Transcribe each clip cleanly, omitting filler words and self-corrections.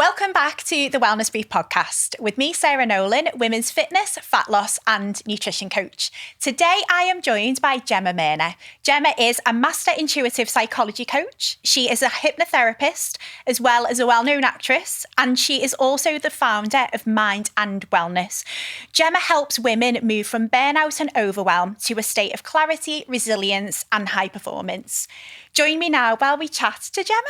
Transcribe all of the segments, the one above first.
Welcome back to the Wellness Brief podcast with me, Sarah Nolan, women's fitness, fat loss and nutrition coach. Today, I am joined by Gemma Myrna. Gemma is a master intuitive psychology coach. She is a hypnotherapist as well as a well-known actress, and she is also the founder of Mind and Wellness. Gemma helps women move from burnout and overwhelm to a state of clarity, resilience and high performance. Join me now while we chat to Gemma.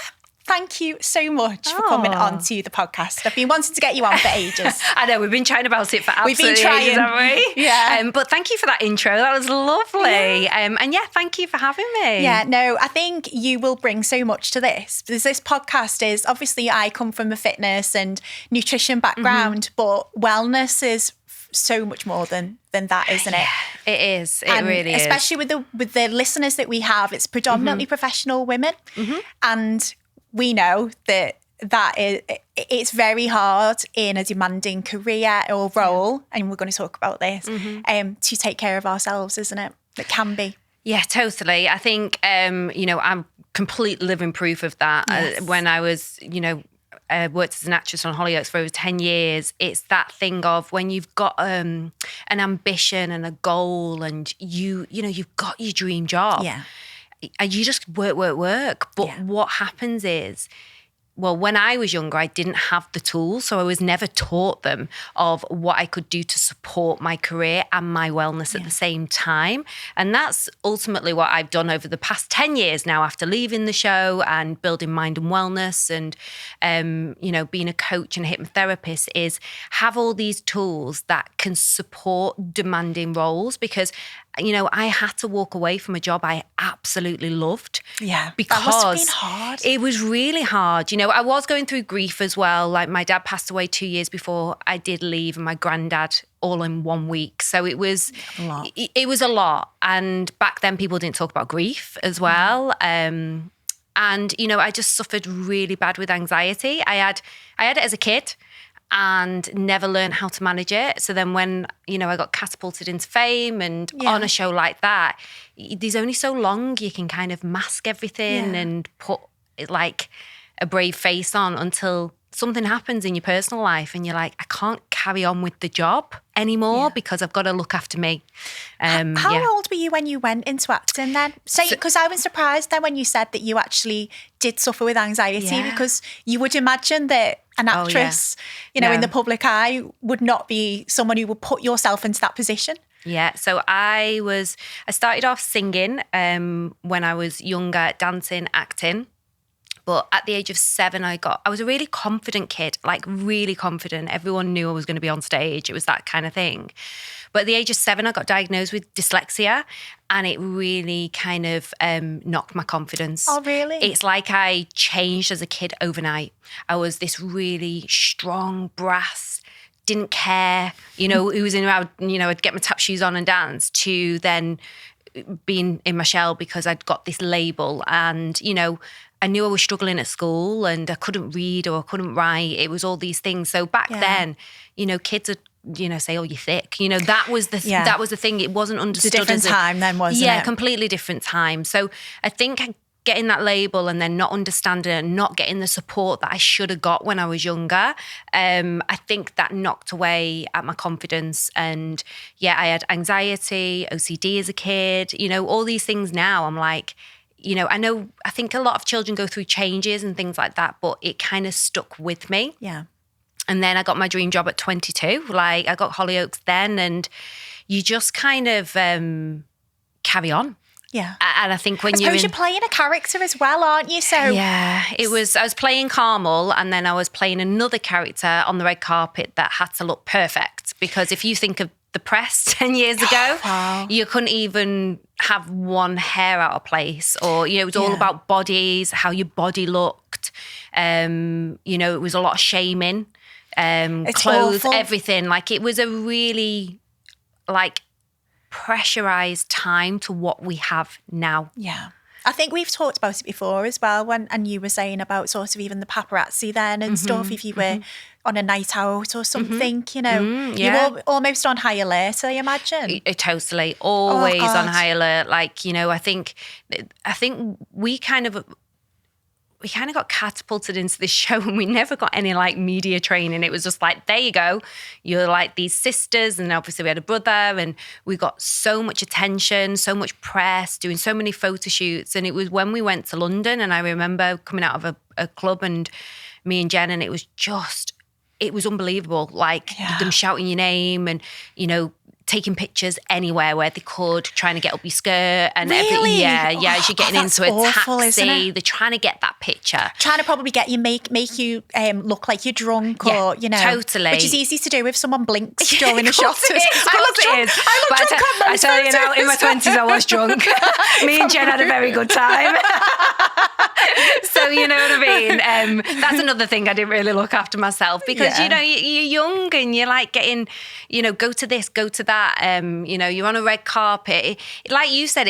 Thank you so much for coming on to the podcast. I've been wanting to get you on for ages. I know, we've been chatting about it for absolutely ages, haven't we? Yeah. But thank you for that intro. That was lovely. Yeah. And thank you for having me. Yeah, no, I think you will bring so much to this. Because this podcast is, obviously I come from a fitness and nutrition background, but wellness is so much more than that, isn't it? Yeah, it is. It really is. Especially with the listeners that we have, it's predominantly professional women. And we know that it's very hard in a demanding career or role, and we're going to talk about this, to take care of ourselves, isn't it? It can be. Yeah, totally. I think, I'm complete living proof of that. Yes. When I was, worked as an actress on Hollyoaks for over 10 years, it's that thing of when you've got an ambition and a goal and you've got your dream job. Yeah. And you just work. But what happens is, well, when I was younger, I didn't have the tools. So I was never taught them of what I could do to support my career and my wellness at the same time. And that's ultimately what I've done over the past 10 years now after leaving the show and building Mind and Wellness and, being a coach and a hypnotherapist is have all these tools that can support demanding roles because I had to walk away from a job I absolutely loved. Yeah, because that must have been hard. It was really hard. I was going through grief as well. Like my dad passed away 2 years before I did leave, and my granddad all in 1 week. So it was a lot. It was a lot. And back then people didn't talk about grief as well. And I just suffered really bad with anxiety. I had it as a kid and never learned how to manage it. So then when, I got catapulted into fame and on a show like that, there's only so long you can kind of mask everything and put like a brave face on until something happens in your personal life and you're like, I can't carry on with the job anymore because I've got to look after me. How old were you when you went into acting then? Because I was surprised then when you said that you actually did suffer with anxiety because you would imagine that an actress, in the public eye would not be someone who would put yourself into that position. Yeah, so I started off singing when I was younger, dancing, acting. But at the age of 7, I was a really confident kid, like really confident. Everyone knew I was going to be on stage. It was that kind of thing. But at the age of 7, I got diagnosed with dyslexia and it really kind of knocked my confidence. Oh, really? It's like I changed as a kid overnight. I was this really strong, brass, didn't care, who was in around, I'd get my tap shoes on and dance to then being in my shell because I'd got this label and, I knew I was struggling at school and I couldn't read or I couldn't write. It was all these things. So back then, kids would, say, oh, you're thick. That was the thing. It wasn't understood. It's a different time then, wasn't it? Yeah, completely different time. So I think getting that label and then not understanding it and not getting the support that I should have got when I was younger, I think that knocked away at my confidence. And I had anxiety, OCD as a kid, all these things now. I'm like, I think a lot of children go through changes and things like that, but it kind of stuck with me. Yeah. And then I got my dream job at 22. Like I got Hollyoaks then and you just kind of carry on. Yeah. And I think when you're playing a character as well, aren't you? So yeah, I was playing Carmel and then I was playing another character on the red carpet that had to look perfect because if you think of the press 10 years ago, you couldn't even have one hair out of place or, it was all about bodies, how your body looked. It was a lot of shaming, clothes, awful. Everything. Like it was a really pressurized time to what we have now. Yeah. I think we've talked about it before as well and you were saying about sort of even the paparazzi then and stuff if you were on a night out or something, you were almost on high alert, I imagine. Totally, always on high alert. I think we kind of we kind of got catapulted into this show, and we never got any like media training. It was just like, there you go. You're like these sisters. And obviously we had a brother, and we got so much attention, so much press, doing so many photo shoots. And it was when we went to London, and I remember coming out of a club, and me and Jen, and it was unbelievable. Like them shouting your name, and, you know, taking pictures anywhere where they could, trying to get up your skirt and really? As you're getting into a awful, taxi, they're trying to get that picture. Trying to probably get you, make you look like you're drunk, or, you know. Totally. Which is easy to do if someone blinks during a shot. I look drunk. I tell you now, in my 20s I was drunk. Me and Jen had a very good time. So, you know what I mean? That's another thing, I didn't really look after myself, because, you know, you're young, and you're like getting, you know, go to this, go to that. You know, you're on a red carpet. Like you said,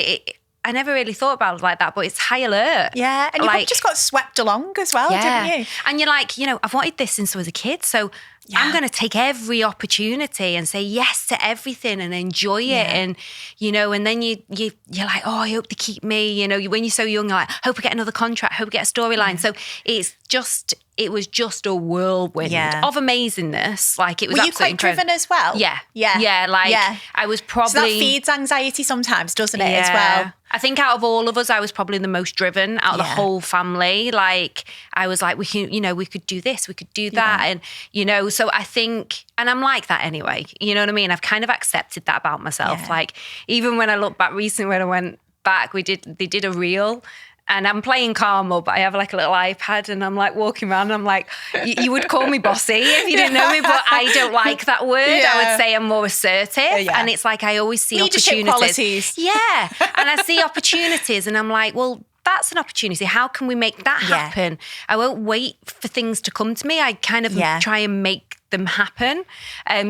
I never really thought about it like that, but it's high alert. Yeah, and you just got swept along as well, didn't you? And you're like, you know, I've wanted this since I was a kid, so I'm going to take every opportunity and say yes to everything and enjoy it. And, you know, and then you're like, oh, I hope they keep me. You know, when you're so young, you're like, hope I get another contract, hope I get a storyline. So it was just a whirlwind of amazingness. Like, it was Were you quite driven as well? Yeah. I was probably... So that feeds anxiety sometimes, doesn't it, as well? I think out of all of us, I was probably the most driven out of the whole family. Like, I was like, we could do this, we could do that. And, you know, so I think, and I'm like that anyway, you know what I mean? I've kind of accepted that about myself. Like, even when I look back recently, when I went back, they did a reel, and I'm playing Carmel, but I have like a little iPad, and I'm like walking around, and I'm like, you would call me bossy if you didn't know me, but I don't like that word. I would say I'm more assertive. And it's like, I always see leadership opportunities. Qualities. Yeah. And I see opportunities, and I'm like, well, that's an opportunity. How can we make that happen? I won't wait for things to come to me. I kind of try and make them happen.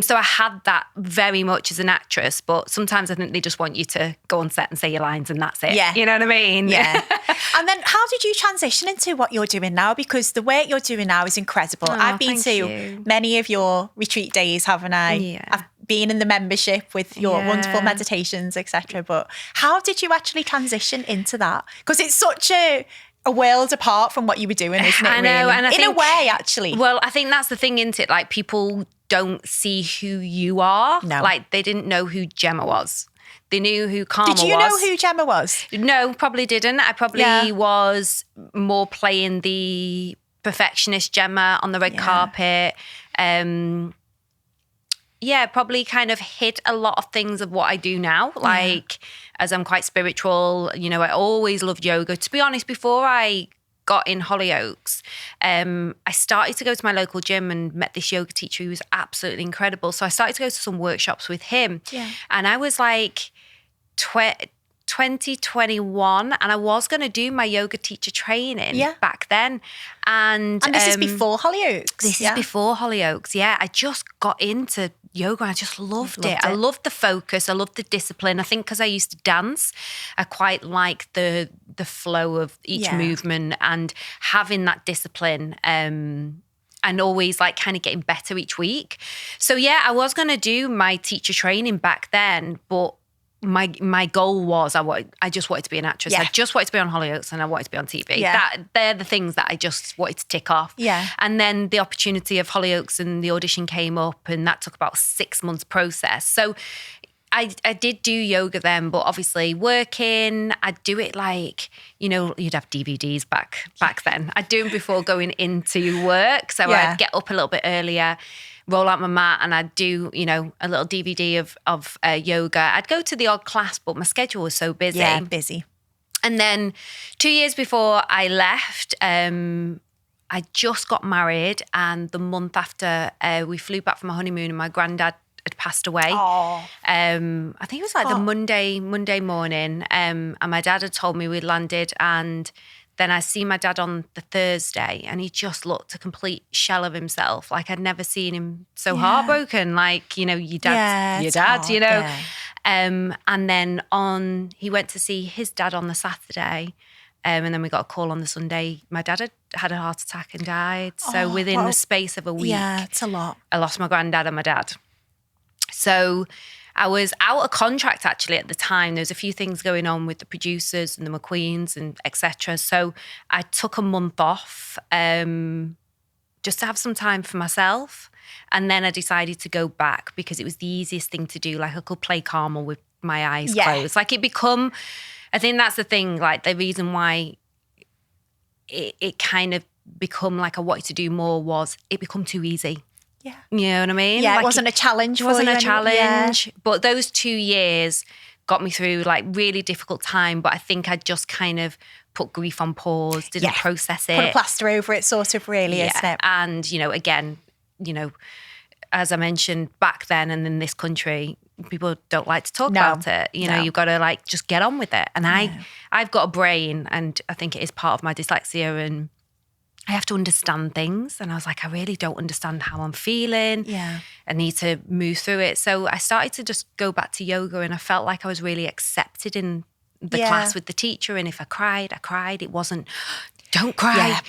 So I had that very much as an actress, but sometimes I think they just want you to go on set and say your lines, and that's it. Yeah. You know what I mean? Yeah. And then how did you transition into what you're doing now? Because the work you're doing now is incredible. I've been to many of your retreat days, haven't I? Yeah. I've been in the membership with your wonderful meditations, etc. But how did you actually transition into that? Because it's such a world apart from what you were doing, isn't it? I know, really? and I in think, a way, actually. Well, I think that's the thing, isn't it? Like, people don't see who you are. No. Like, they didn't know who Gemma was. They knew who Carmel was. Did you know who Gemma was? No, probably didn't. I probably was more playing the perfectionist Gemma on the red carpet. Probably kind of hid a lot of things of what I do now. Like, as I'm quite spiritual, you know, I always loved yoga. To be honest, before I got in Hollyoaks, I started to go to my local gym and met this yoga teacher who was absolutely incredible. So I started to go to some workshops with him. Yeah. And I was like 2021, and I was going to do my yoga teacher training back then. And this is before Hollyoaks? This is before Hollyoaks, I just got into yoga, and I just loved it. I loved the focus. I loved the discipline. I think because I used to dance, I quite like the flow of each movement and having that discipline. And always like kind of getting better each week. So I was going to do my teacher training back then, but my goal was I just wanted to be an actress. I just wanted to be on Hollyoaks, and I wanted to be on TV. They're the things that I just wanted to tick off. And then the opportunity of Hollyoaks and the audition came up, and that took about 6 months process. So I did do yoga then, but obviously working, I'd do it like, you know, you'd have DVDs back then. I'd do them before going into work. So I'd get up a little bit earlier, roll out my mat, and I'd do, you know, a little DVD of yoga. I'd go to the odd class, but my schedule was so busy. Yeah, busy. And then 2 years before I left, I just got married, and the month after we flew back from a honeymoon, and my granddad had passed away. I think it was like the Monday morning, and my dad had told me we'd landed, and then I see my dad on the Thursday, and he just looked a complete shell of himself. Like, I'd never seen him so heartbroken. Like, you know, your dad, you know. And then he went to see his dad on the Saturday, and then we got a call on the Sunday. My dad had a heart attack and died. So within the space of a week, it's a lot. I lost my granddad and my dad. So I was out of contract actually at the time. There was a few things going on with the producers and the McQueens and etc. So I took a month off just to have some time for myself. And then I decided to go back because it was the easiest thing to do. Like I could play Carmel with my eyes closed. Like I think that's the thing, like the reason why it kind of become like I wanted to do more was it become too easy. Yeah. You know what I mean? Yeah, like it wasn't a challenge. It wasn't for you a challenge. Yeah. But those 2 years got me through like really difficult time. But I think I just kind of put grief on pause, didn't process it. Put a plaster over it sort of really, isn't it? And, again, as I mentioned back then and in this country, people don't like to talk about it. You've got to like just get on with it. And I've got a brain and I think it is part of my dyslexia and I have to understand things. And I was like, I really don't understand how I'm feeling. Yeah. I need to move through it. So I started to just go back to yoga and I felt like I was really accepted in the class with the teacher. And if I cried, I cried. It wasn't, don't cry.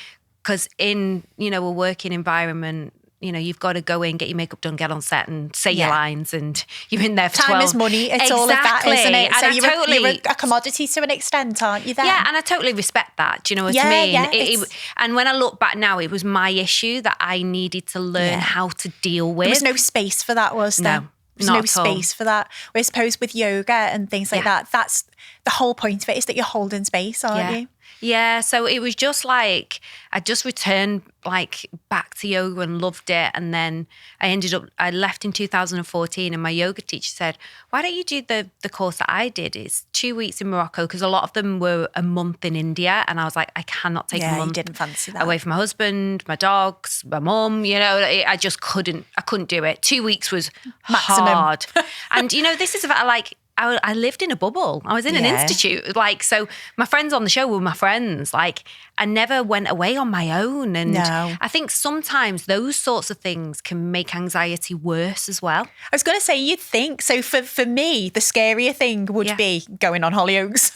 Because in, a working environment, you've got to go in, get your makeup done, get on set and say your lines and you're in there for 12. Time is money. It's all of that, isn't it? So you're a commodity to an extent, aren't you then? Yeah, and I totally respect that. Do you know what I mean? Yeah, and when I look back now, it was my issue that I needed to learn how to deal with. There was no space for that, was there? No. There's no space for that. I suppose with yoga and things like that, that's the whole point of it is that you're holding space, aren't you? Yeah, so it was just like, I just returned like back to yoga and loved it. And then I left in 2014 and my yoga teacher said, why don't you do the course that I did? It's 2 weeks in Morocco because a lot of them were a month in India. And I was like, I cannot take a month you didn't fancy that. away from my husband, my dogs, my mum, I just couldn't do it. 2 weeks was maximum. Hard. And this is about like, I lived in a bubble. I was in an institute. Like, so my friends on the show were my friends. Like, I never went away on my own. And I think sometimes those sorts of things can make anxiety worse as well. I was going to say, you'd think. So for me, the scarier thing would be going on Hollyoaks.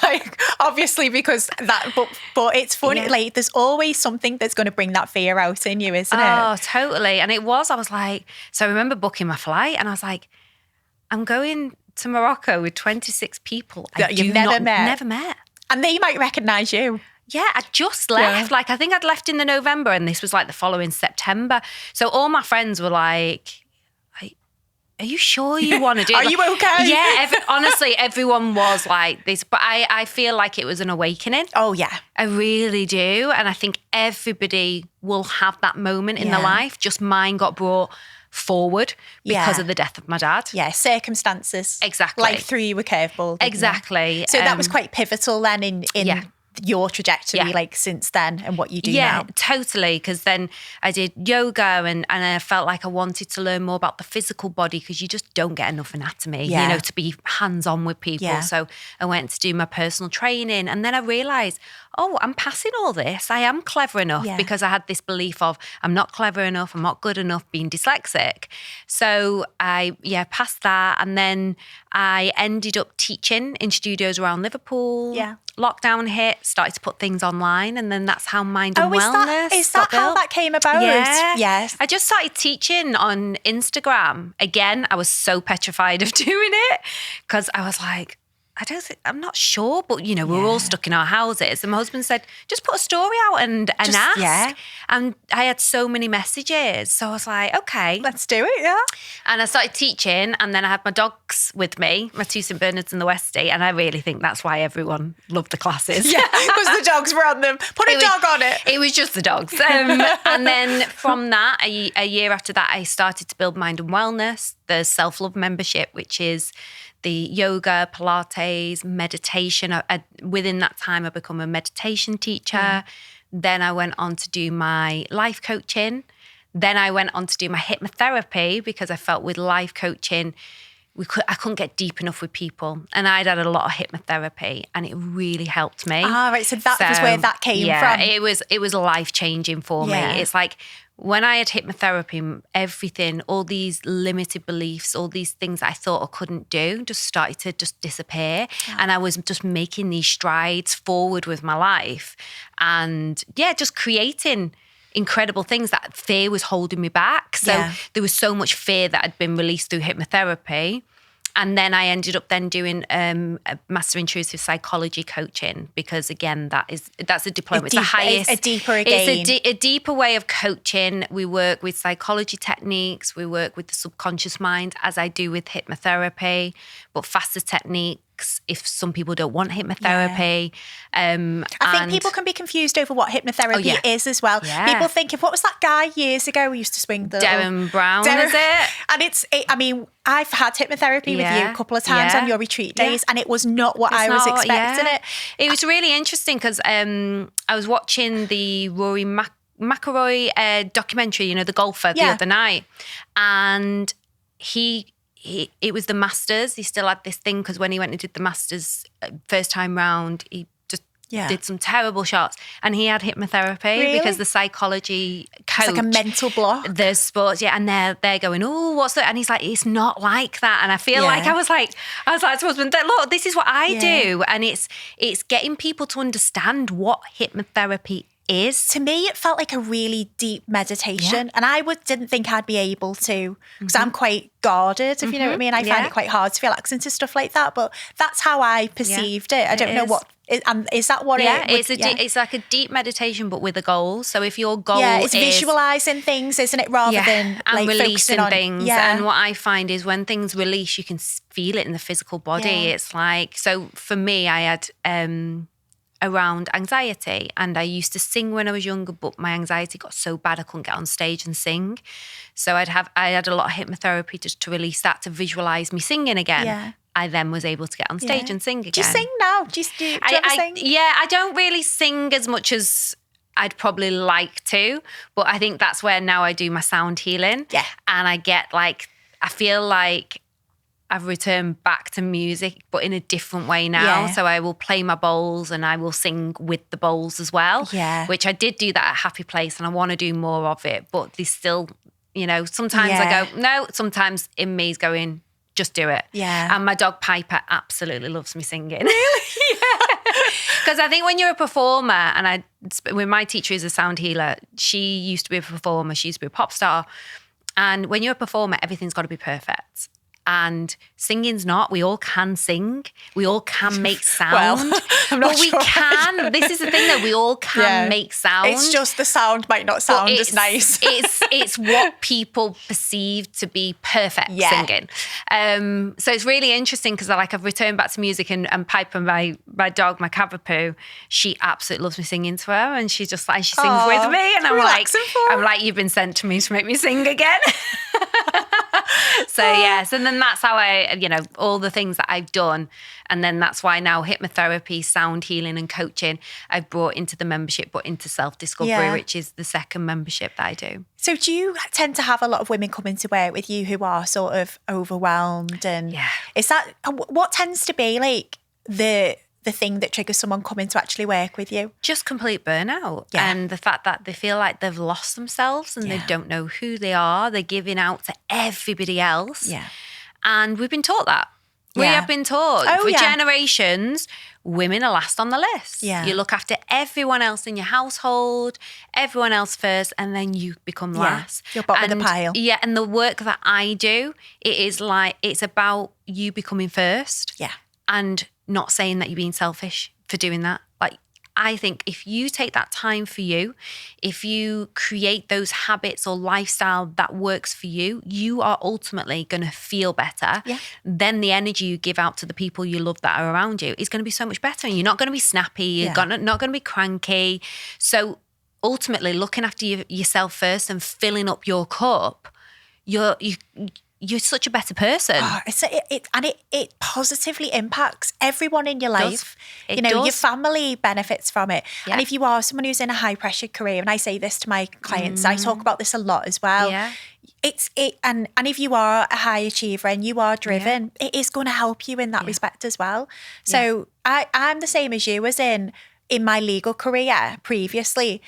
Like, obviously, because that, but it's funny. Like, there's always something that's going to bring that fear out in you, isn't it? Oh, totally. And I was like, so I remember booking my flight and I was like, I'm going to Morocco with 26 people that you've never met. And they might recognise you. Yeah, I just left. Like, I think I'd left in the November and this was like the following September. So all my friends were like, are you sure you want to do it? Are you okay? Yeah, honestly, everyone was like this. But I feel like it was an awakening. Oh, yeah. I really do. And I think everybody will have that moment in their life. Just mine got brought forward because of the death of my dad. Yeah, circumstances. Exactly. Life threw you a curveball. Exactly. So that was quite pivotal then in your trajectory, like since then and what you do now. Yeah, totally. Because then I did yoga and I felt like I wanted to learn more about the physical body because you just don't get enough anatomy, to be hands-on with people. Yeah. So I went to do my personal training and then I realised, I'm passing all this. I am clever enough because I had this belief of I'm not clever enough, I'm not good enough being dyslexic. So I passed that and then I ended up teaching in studios around Liverpool. Yeah. Lockdown hit, started to put things online and then that's how Mind and Wellness. Is that how that came about? Yeah. Yes. I just started teaching on Instagram. Again, I was so petrified of doing it because I was like, I'm not sure, but we're all stuck in our houses. And my husband said, just put a story out and ask. Yeah. And I had so many messages. So I was like, okay. Let's do it, yeah. And I started teaching and then I had my dogs with me, my 2 St. Bernards and the Westie. And I really think that's why everyone loved the classes. Yeah, because the dogs were on them. Put a dog on it. It was just the dogs. And then from that, a year after that, I started to build Mind and Wellness, the self-love membership, which is the yoga, Pilates, meditation. Within that time, I become a meditation teacher. Yeah. Then I went on to do my life coaching. Then I went on to do my hypnotherapy because I felt with life coaching, I couldn't get deep enough with people. And I'd had a lot of hypnotherapy and it really helped me. Right. So that was where that came from. It was life-changing for me. It's like, when I had hypnotherapy, everything, all these limited beliefs, all these things that I thought I couldn't do just started to just disappear. Yeah. And I was just making these strides forward with my life and just creating incredible things. That fear was holding me back. So there was so much fear that had been released through hypnotherapy. And then I ended up then doing a Master Intuitive Psychology coaching, because again, that's a diploma. It's the highest. A deeper again. It's a deeper way of coaching. We work with psychology techniques. We work with the subconscious mind, as I do with hypnotherapy, but faster techniques if some people don't want hypnotherapy. I think people can be confused over what hypnotherapy is as well. Yeah. People think of, what was that guy years ago who used to swing the... Darren Brown, is it? And I mean, I've had hypnotherapy with you a couple of times on your retreat days, and it was not what I was expecting it. It was really interesting because I was watching the Rory McIlroy documentary, the golfer, the other night, and it was the Masters. He still had this thing because when he went and did the Masters first time round, he just did some terrible shots, and he had hypnotherapy because the psychology coach, it's like a mental block. The sports, and they're going, oh, what's that? And he's like, it's not like that. And I feel like I was like to my husband, look, this is what I do, and it's getting people to understand what hypnotherapy is. To me, it felt like a really deep meditation, and I didn't think I'd be able to, because I'm quite guarded, if you know what I mean. I find it quite hard to relax into stuff like that, but that's how I perceived it. I don't know what. Is that what it is? It's like a deep meditation, but with a goal. So if your goal is visualizing things, isn't it, rather than and like releasing things. Yeah. And what I find is when things release, you can feel it in the physical body. It's like, so for me, I had around anxiety, and I used to sing when I was younger, but my anxiety got so bad I couldn't get on stage and sing. So I had a lot of hypnotherapy just to release that, to visualize me singing again. Yeah. I then was able to get on stage and sing again. Do you sing now? Do you ever sing? Yeah, I don't really sing as much as I'd probably like to, but I think that's where now I do my sound healing. Yeah. And I feel like I've returned back to music, but in a different way now. Yeah. So I will play my bowls and I will sing with the bowls as well. Yeah. Which I did do that at Happy Place, and I want to do more of it. But there's still, sometimes I go, no, sometimes in me's going, just do it. Yeah. And my dog Piper absolutely loves me singing. Really? Because I think when you're a performer, and when my teacher is a sound healer, she used to be a performer, she used to be a pop star. And when you're a performer, everything's got to be perfect. And singing's not. We all can sing. We all can make sound. Well, I'm not we sure. can. This is the thing, that we all can make sound. It's just the sound might not sound as nice. it's what people perceive to be perfect singing. So it's really interesting because I've returned back to music, and Piper, my dog, my Cavapoo, she absolutely loves me singing to her, and she just she sings with me, and I'm like, you've been sent to me to make me sing again. So yes, and then that's how all the things that I've done, and then that's why now hypnotherapy, sound healing and coaching I've brought into the membership, but into self-discovery, which is the second membership that I do. So do you tend to have a lot of women coming to work with you who are sort of overwhelmed, and is that what tends to be like the thing that triggers someone coming to actually work with you? Just complete burnout. And the fact that they feel like they've lost themselves and they don't know who they are. They're giving out to everybody else. Yeah. And we've been taught that. We have been taught for generations, women are last on the list. Yeah. You look after everyone else in your household, everyone else first, and then you become last. You're bottom of the pile. Yeah, and the work that I do, it's about you becoming first. Yeah. And not saying that you're being selfish for doing that. I think if you take that time for you, if you create those habits or lifestyle that works for you, you are ultimately going to feel better. Yeah. Then the energy you give out to the people you love that are around you is going to be so much better. And you're not going to be snappy. You're not going to be cranky. So ultimately, looking after yourself first and filling up your cup, you're such a better person. It positively impacts everyone in your life. It your does. family benefits from it. Yeah. And if you are someone who's in a high pressure career, and I say this to my clients, I talk about this a lot as well. Yeah. And if you are a high achiever and you are driven, it is going to help you in that respect as well. So I'm the same as you, as in my legal career previously.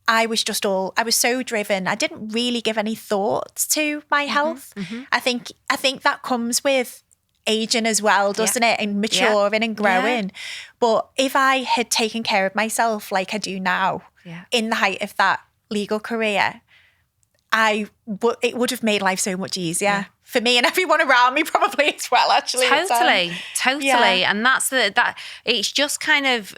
I was so driven. I didn't really give any thought to my health. Mm-hmm. I think that comes with aging as well, doesn't it? And maturing and growing. But if I had taken care of myself like I do now, in the height of that legal career, it would have made life so much easier for me and everyone around me, probably as well. Actually, totally. Yeah. And that's that. It's just kind of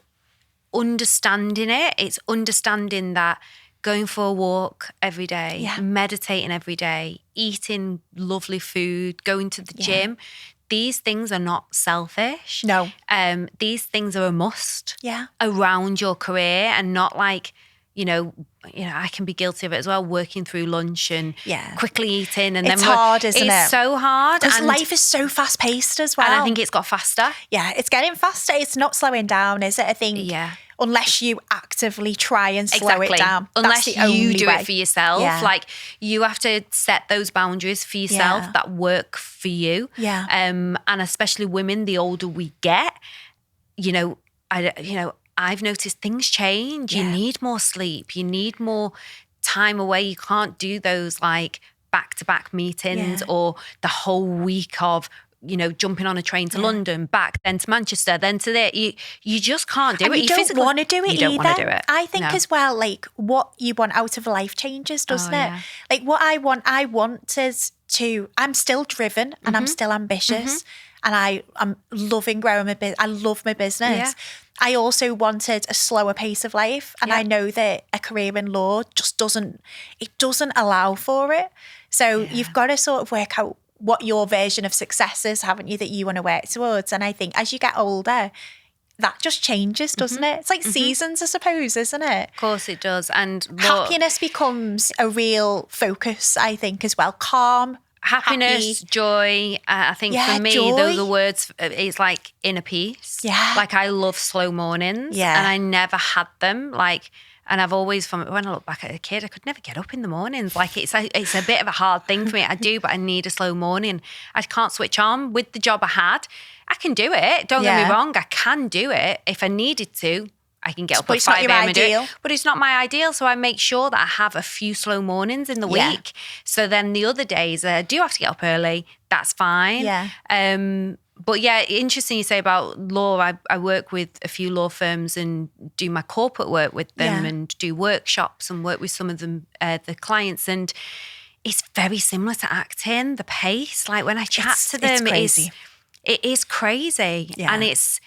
understanding it. It's understanding that going for a walk every day, meditating every day, eating lovely food, going to the gym. These things are not selfish. No. These things are a must around your career, and not like, you know, I can be guilty of it as well, working through lunch and quickly eating. And it's then hard, isn't it? It's so hard. Because life is so fast paced as well. And I think it's got faster. Yeah, it's getting faster. It's not slowing down, is it? I think unless you actively try and slow it down. Unless you do it it for yourself. Yeah. Like, you have to set those boundaries for yourself that work for you. Yeah. And especially women, the older we get, I've noticed things change. You need more sleep. You need more time away. You can't do those like back-to-back meetings or the whole week of, jumping on a train to London, back, then to Manchester, then to there. You just can't do it. You don't want to do it either. You don't want to do it. I think as well, like, what you want out of life changes, doesn't it? Yeah. Like, what I want is I'm still driven and I'm still ambitious and I'm loving growing my business. I love my business. Yeah. I also wanted a slower pace of life, and I know that a career in law just doesn't allow for it. So you've got to sort of work out what your version of success is, haven't you, that you want to work towards. And I think as you get older, that just changes, doesn't it? It's like seasons, I suppose, isn't it? Of course it does. And happiness becomes a real focus, I think, as well. Calm, happiness, joy. I think for me, joy. those are words. It's like inner peace. Yeah. Like, I love slow mornings. Yeah. And I never had them. Like, and I've always, when I look back at a kid, I could never get up in the mornings. Like, it's a bit of a hard thing for me. I do, but I need a slow morning. I can't switch on. With the job I had, I can do it. Don't get me wrong. I can do it if I needed to. I can get up at 5 a.m. and do it. But it's not my ideal. So I make sure that I have a few slow mornings in the week. So then the other days, I do have to get up early. That's fine. Yeah. But yeah, interesting you say about law. I work with a few law firms and do my corporate work with them and do workshops and work with some of them, the clients. And it's very similar to acting, the pace. Like, when I chat to them, it is crazy. Yeah. And it's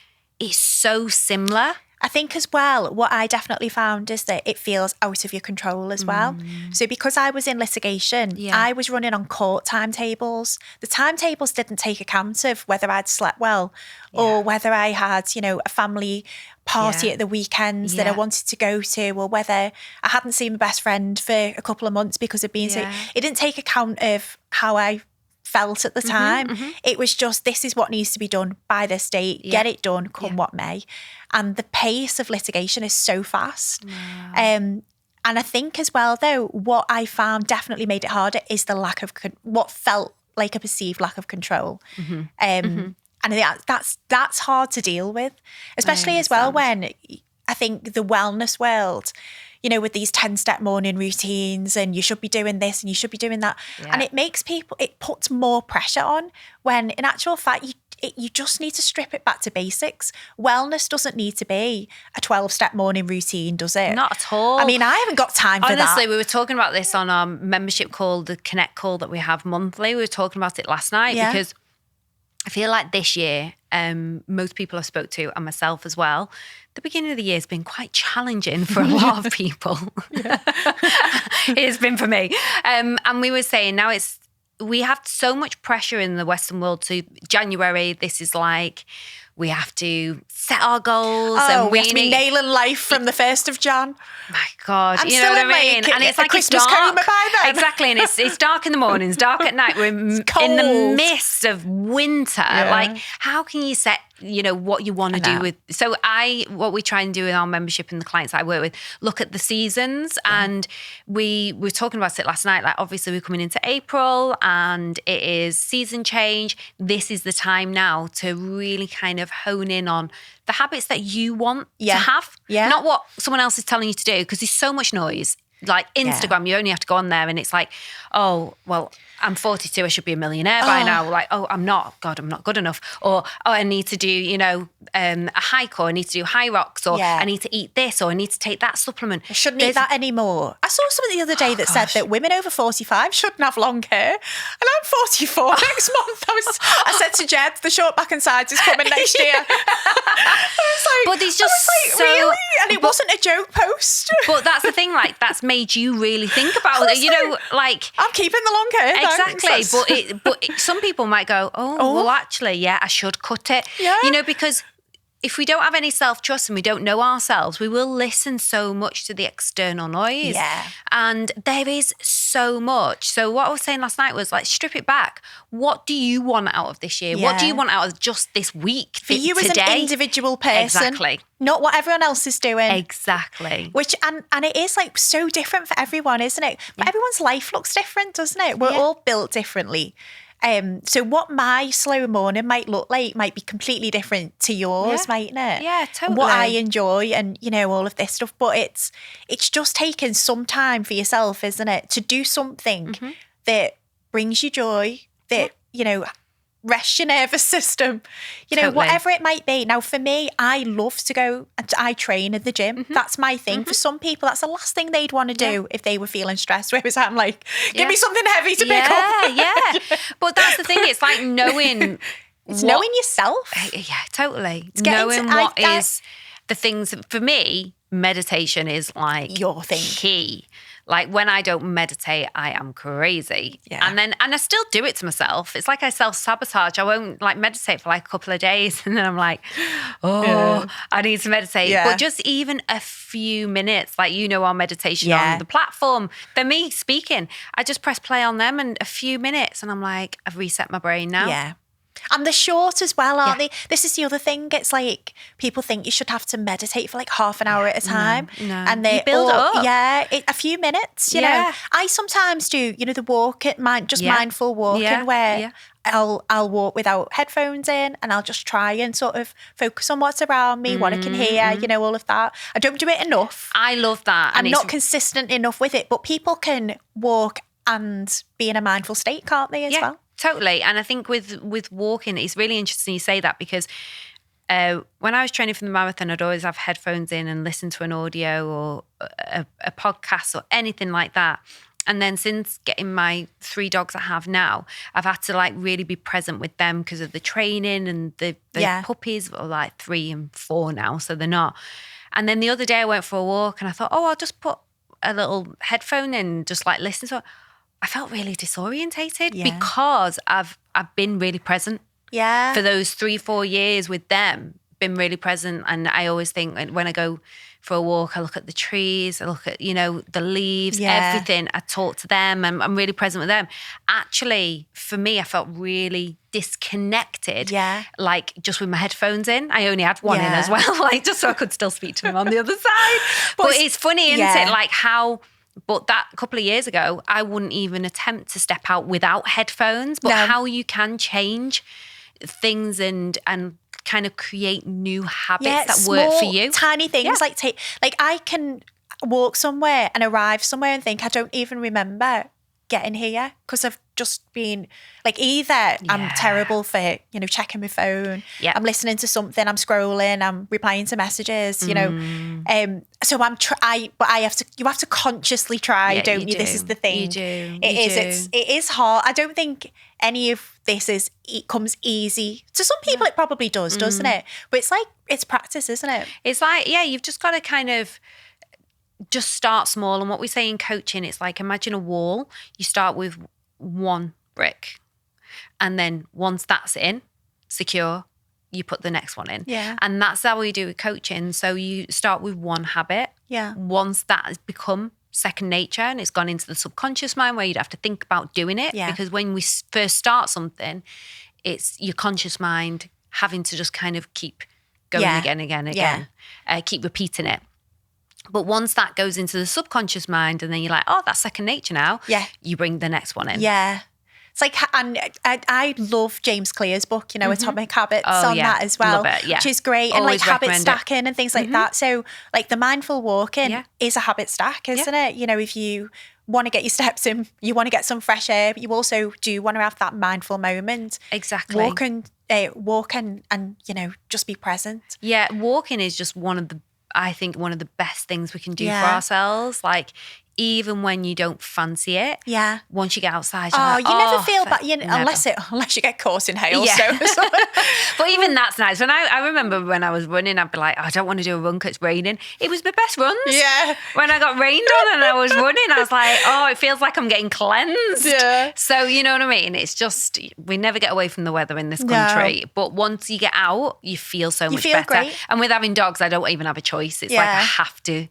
so similar. I think as well, what I definitely found is that it feels out of your control as well. So because I was in litigation, I was running on court timetables. The timetables didn't take account of whether I'd slept well or whether I had, a family party at the weekends that I wanted to go to, or whether I hadn't seen my best friend for a couple of months because of being sick. It didn't take account of how I felt at the time. It was just, this is what needs to be done by this date. Get it done, come what may. And the pace of litigation is so fast. Wow. And I think as well, though, what I found definitely made it harder is the lack of what felt like a perceived lack of control. And that's hard to deal with, especially as well when I think the wellness world, with these 10-step morning routines, and you should be doing this and you should be doing that. And it puts more pressure on, when in actual fact, you just need to strip it back to basics. Wellness doesn't need to be a 12-step morning routine, does it? Not at all. I mean, I haven't got time for that. Honestly, we were talking about this on our membership call, the Connect call that we have monthly. We were talking about it last night because I feel like this year, most people I spoke to, and myself as well, the beginning of the year has been quite challenging for a lot of people. It's been for me. And we were saying now we have so much pressure in the Western world to January. This is like, we have to set our goals. And we have to be nailing life from the 1st of Jan. My God, I'm you know what I mean? And it's like Christmas coma by then. Exactly, and it's dark in the mornings, dark at night. We're in the midst of winter. Like, how can you set, what you want to do with? So what we try and do in our membership and the clients I work with, look at the seasons. And we were talking about it last night. Like, obviously we're coming into April and it is season change. This is the time now to really kind of hone in on the habits that you want to have, not what someone else is telling you to do, because there's so much noise Like Instagram, you only have to go on there and it's like, oh, well, I'm 42, I should be a millionaire by now. Like, oh, I'm not. God, I'm not good enough. Or, oh, I need to do, a hike, or I need to do high rocks, or I need to eat this, or I need to take that supplement. I shouldn't eat that anymore. I saw something the other day that said that women over 45 shouldn't have long hair. And I'm 44 next month. I said to Jed, the short back and sides is coming next year. I was like, but there's just really? And it wasn't a joke post. But that's the thing, like, that's made you really think about it. Like, I'm keeping the long hair. Exactly. But some people might go, well, actually, I should cut it. Yeah. Because if we don't have any self-trust and we don't know ourselves, we will listen so much to the external noise. Yeah. And there is so much. So what I was saying last night was, like, strip it back. What do you want out of this year? What do you want out of just this week? For you today? As an individual person. Exactly. Not what everyone else is doing. Exactly. Which, and it is like so different for everyone, isn't it? But everyone's life looks different, doesn't it? We're all built differently. So what my slow morning might look like might be completely different to yours, mightn't it? Yeah, totally. And what I enjoy and, all of this stuff. But it's just taking some time for yourself, isn't it? To do something that brings you joy, that, rest your nervous system, whatever it might be. Now, for me, I love to go and I train at the gym. That's my thing. For some people, that's the last thing they'd want to do if they were feeling stressed. Whereas I'm like, give me something heavy to pick up. Yeah. But that's the thing. It's like knowing. It's knowing yourself. Yeah, totally. It's knowing what is the things. For me, meditation is like your thing. Key. Like, when I don't meditate, I am crazy. Yeah. And I still do it to myself. It's like I self-sabotage. I won't meditate for like a couple of days. And then I'm like, I need to meditate. Yeah. But just even a few minutes, like, our meditation on the platform, for me speaking, I just press play on them and a few minutes. And I'm like, I've reset my brain now. Yeah. And they're short as well, aren't they? This is the other thing. It's like people think you should have to meditate for like half an hour at a time. No. And they you build it up. Yeah, a few minutes, you know. I sometimes do, the walk at mindful walking where I'll walk without headphones in and I'll just try and sort of focus on what's around me, what I can hear, all of that. I don't do it enough. I love that. I'm not consistent enough with it, but people can walk and be in a mindful state, can't they, as well? Totally. And I think with walking, it's really interesting you say that, because when I was training for the marathon, I'd always have headphones in and listen to an audio or a podcast or anything like that. And then since getting my 3 dogs I have now, I've had to like really be present with them because of the training, and the puppies are like 3 and 4 now, so they're not. And then the other day I went for a walk and I thought, I'll just put a little headphone in and just like listen to it. I felt really disorientated because I've been really present. Yeah. For those 3-4 years with them, been really present. And I always think when I go for a walk, I look at the trees, I look at, the leaves, everything. I talk to them, and I'm really present with them. Actually, for me, I felt really disconnected. Yeah. Like just with my headphones in. I only had one in as well, like just so I could still speak to them on the other side. But it's funny, isn't it? Like how... But that a couple of years ago, I wouldn't even attempt to step out without headphones. But how you can change things and kind of create new habits that work for you. Tiny things like I can walk somewhere and arrive somewhere and think I don't even remember getting here because I've just been like either I'm terrible for checking my phone, I'm listening to something, I'm scrolling, I'm replying to messages, so you have to consciously try, don't you? This is the thing. You do. It is hard. I don't think any of this comes easy. To some people it probably does, doesn't it? But it's like it's practice, isn't it? It's like you've just got to kind of just start small. And what we say in coaching, it's like, imagine a wall. You start with 1 brick. And then once that's in, secure, you put the next one in. Yeah. And that's how we do with coaching. So you start with 1 habit. Yeah. Once that has become second nature and it's gone into the subconscious mind where you'd have to think about doing it. Yeah. Because when we first start something, it's your conscious mind having to just kind of keep going again. Keep repeating it. But once that goes into the subconscious mind and then you're like, that's second nature now, you bring the next one in. Yeah. It's like, and I love James Clear's book, Atomic Habits on that as well, love it, yeah. which is great. And Always like habit recommend it. stacking and things like that. So like the mindful walking is a habit stack, isn't it? If you want to get your steps in, you want to get some fresh air, but you also do want to have that mindful moment. Exactly. Walk and just be present. Yeah, walking is just one of the best things we can do for ourselves. Like, even when you don't fancy it, once you get outside, you're you never feel bad, never. unless you get caught in hail. Yeah. So. But even that's nice. When I remember when I was running, I'd be like, I don't want to do a run because it's raining. It was my best runs. Yeah. When I got rained on and I was running, I was like, it feels like I'm getting cleansed. Yeah. So you know what I mean? It's just, we never get away from the weather in this country. No. But once you get out, you feel so much feel better. great. And with having dogs, I don't even have a choice. It's like I have to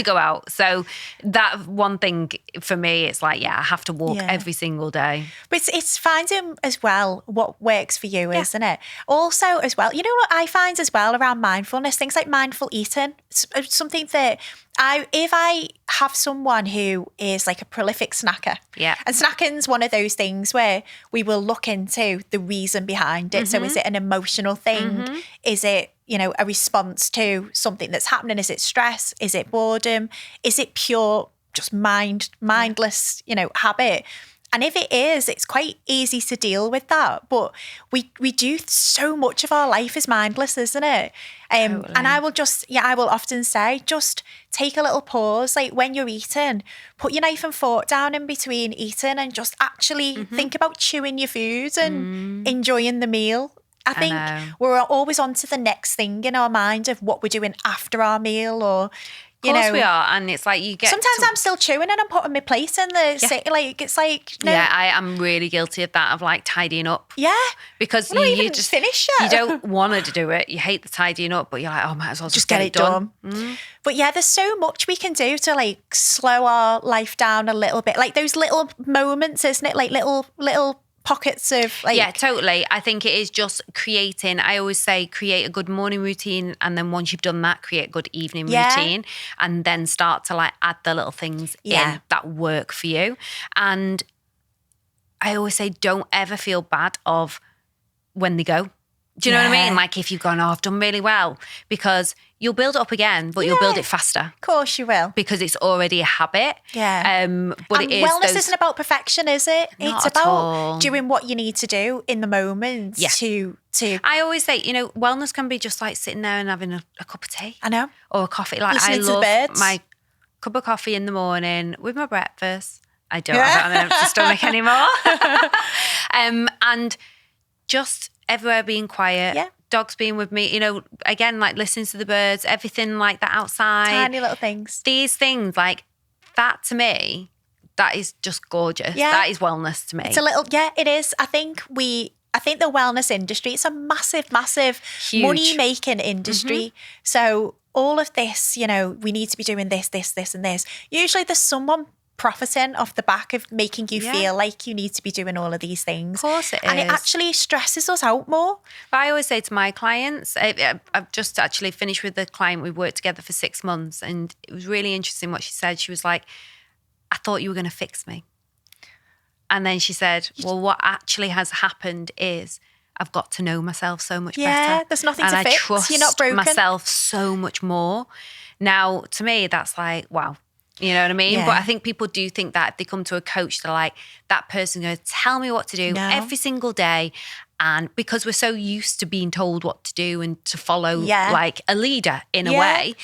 go out. So that one thing for me, it's like, I have to walk every single day. But it's finding as well what works for you, isn't it? Also as well, what I find as well around mindfulness, things like mindful eating, something that if I have someone who is like a prolific snacker, and snacking's one of those things where we will look into the reason behind it. So is it an emotional thing? Is it, a response to something that's happening? Is it stress? Is it boredom? Is it pure just mindless, habit? And if it is, it's quite easy to deal with that. But we do so much of our life is mindless, isn't it? Totally. And I will often say, just take a little pause. Like when you're eating, put your knife and fork down in between eating and just actually think about chewing your food and enjoying the meal. I think we're always on to the next thing in our mind of what we're doing after our meal, or of course we are, and it's like you get. Sometimes I'm still chewing and I'm putting my plate in the like it's like no. Yeah, I am really guilty of that, of like tidying up. Yeah, because you just finish it. You don't want to do it. You hate the tidying up, but you're like, might as well just get it done. But there's so much we can do to like slow our life down a little bit, like those little moments, isn't it? Like little pockets of like... Yeah, totally. I think it is just creating, I always say, create a good morning routine, and then once you've done that, create a good evening routine, and then start to like add the little things in that work for you. And I always say, don't ever feel bad of when they go. Do you know what I mean? Like if you've gone, I've done really well, because you'll build it up again, but you'll build it faster. Of course you will. Because it's already a habit. Yeah. But and wellness isn't about perfection, is it? Not it's at about all. Doing what you need to do in the moment to... I always say, wellness can be just like sitting there and having a cup of tea. I know. Or a coffee. Like listening I to love the birds. my cup of coffee in the morning with my breakfast. I don't have an empty stomach anymore. And just everywhere being quiet. Yeah. Dogs being with me, again, like listening to the birds, everything like that outside. Tiny little things. These things, like that to me, that is just gorgeous. Yeah. That is wellness to me. It's a little, it is. I think the wellness industry, it's a massive Huge. money-making industry. So all of this, we need to be doing this, and this. Usually there's someone profiting off the back of making you feel like you need to be doing all of these things. Of course it is. And it actually stresses us out more. But I always say to my clients, I've just actually finished with a client. We've worked together for 6 months, and it was really interesting what she said. She was like, I thought you were going to fix me. And then she said, well, what actually has happened is I've got to know myself so much better. Yeah, there's nothing to fix. Trust You're not broken. myself so much more. Now, to me, that's like, wow. You know what I mean? Yeah. But I think people do think that if they come to a coach, they're like, that person going to tell me what to do every single day. And because we're so used to being told what to do and to follow like a leader in a way.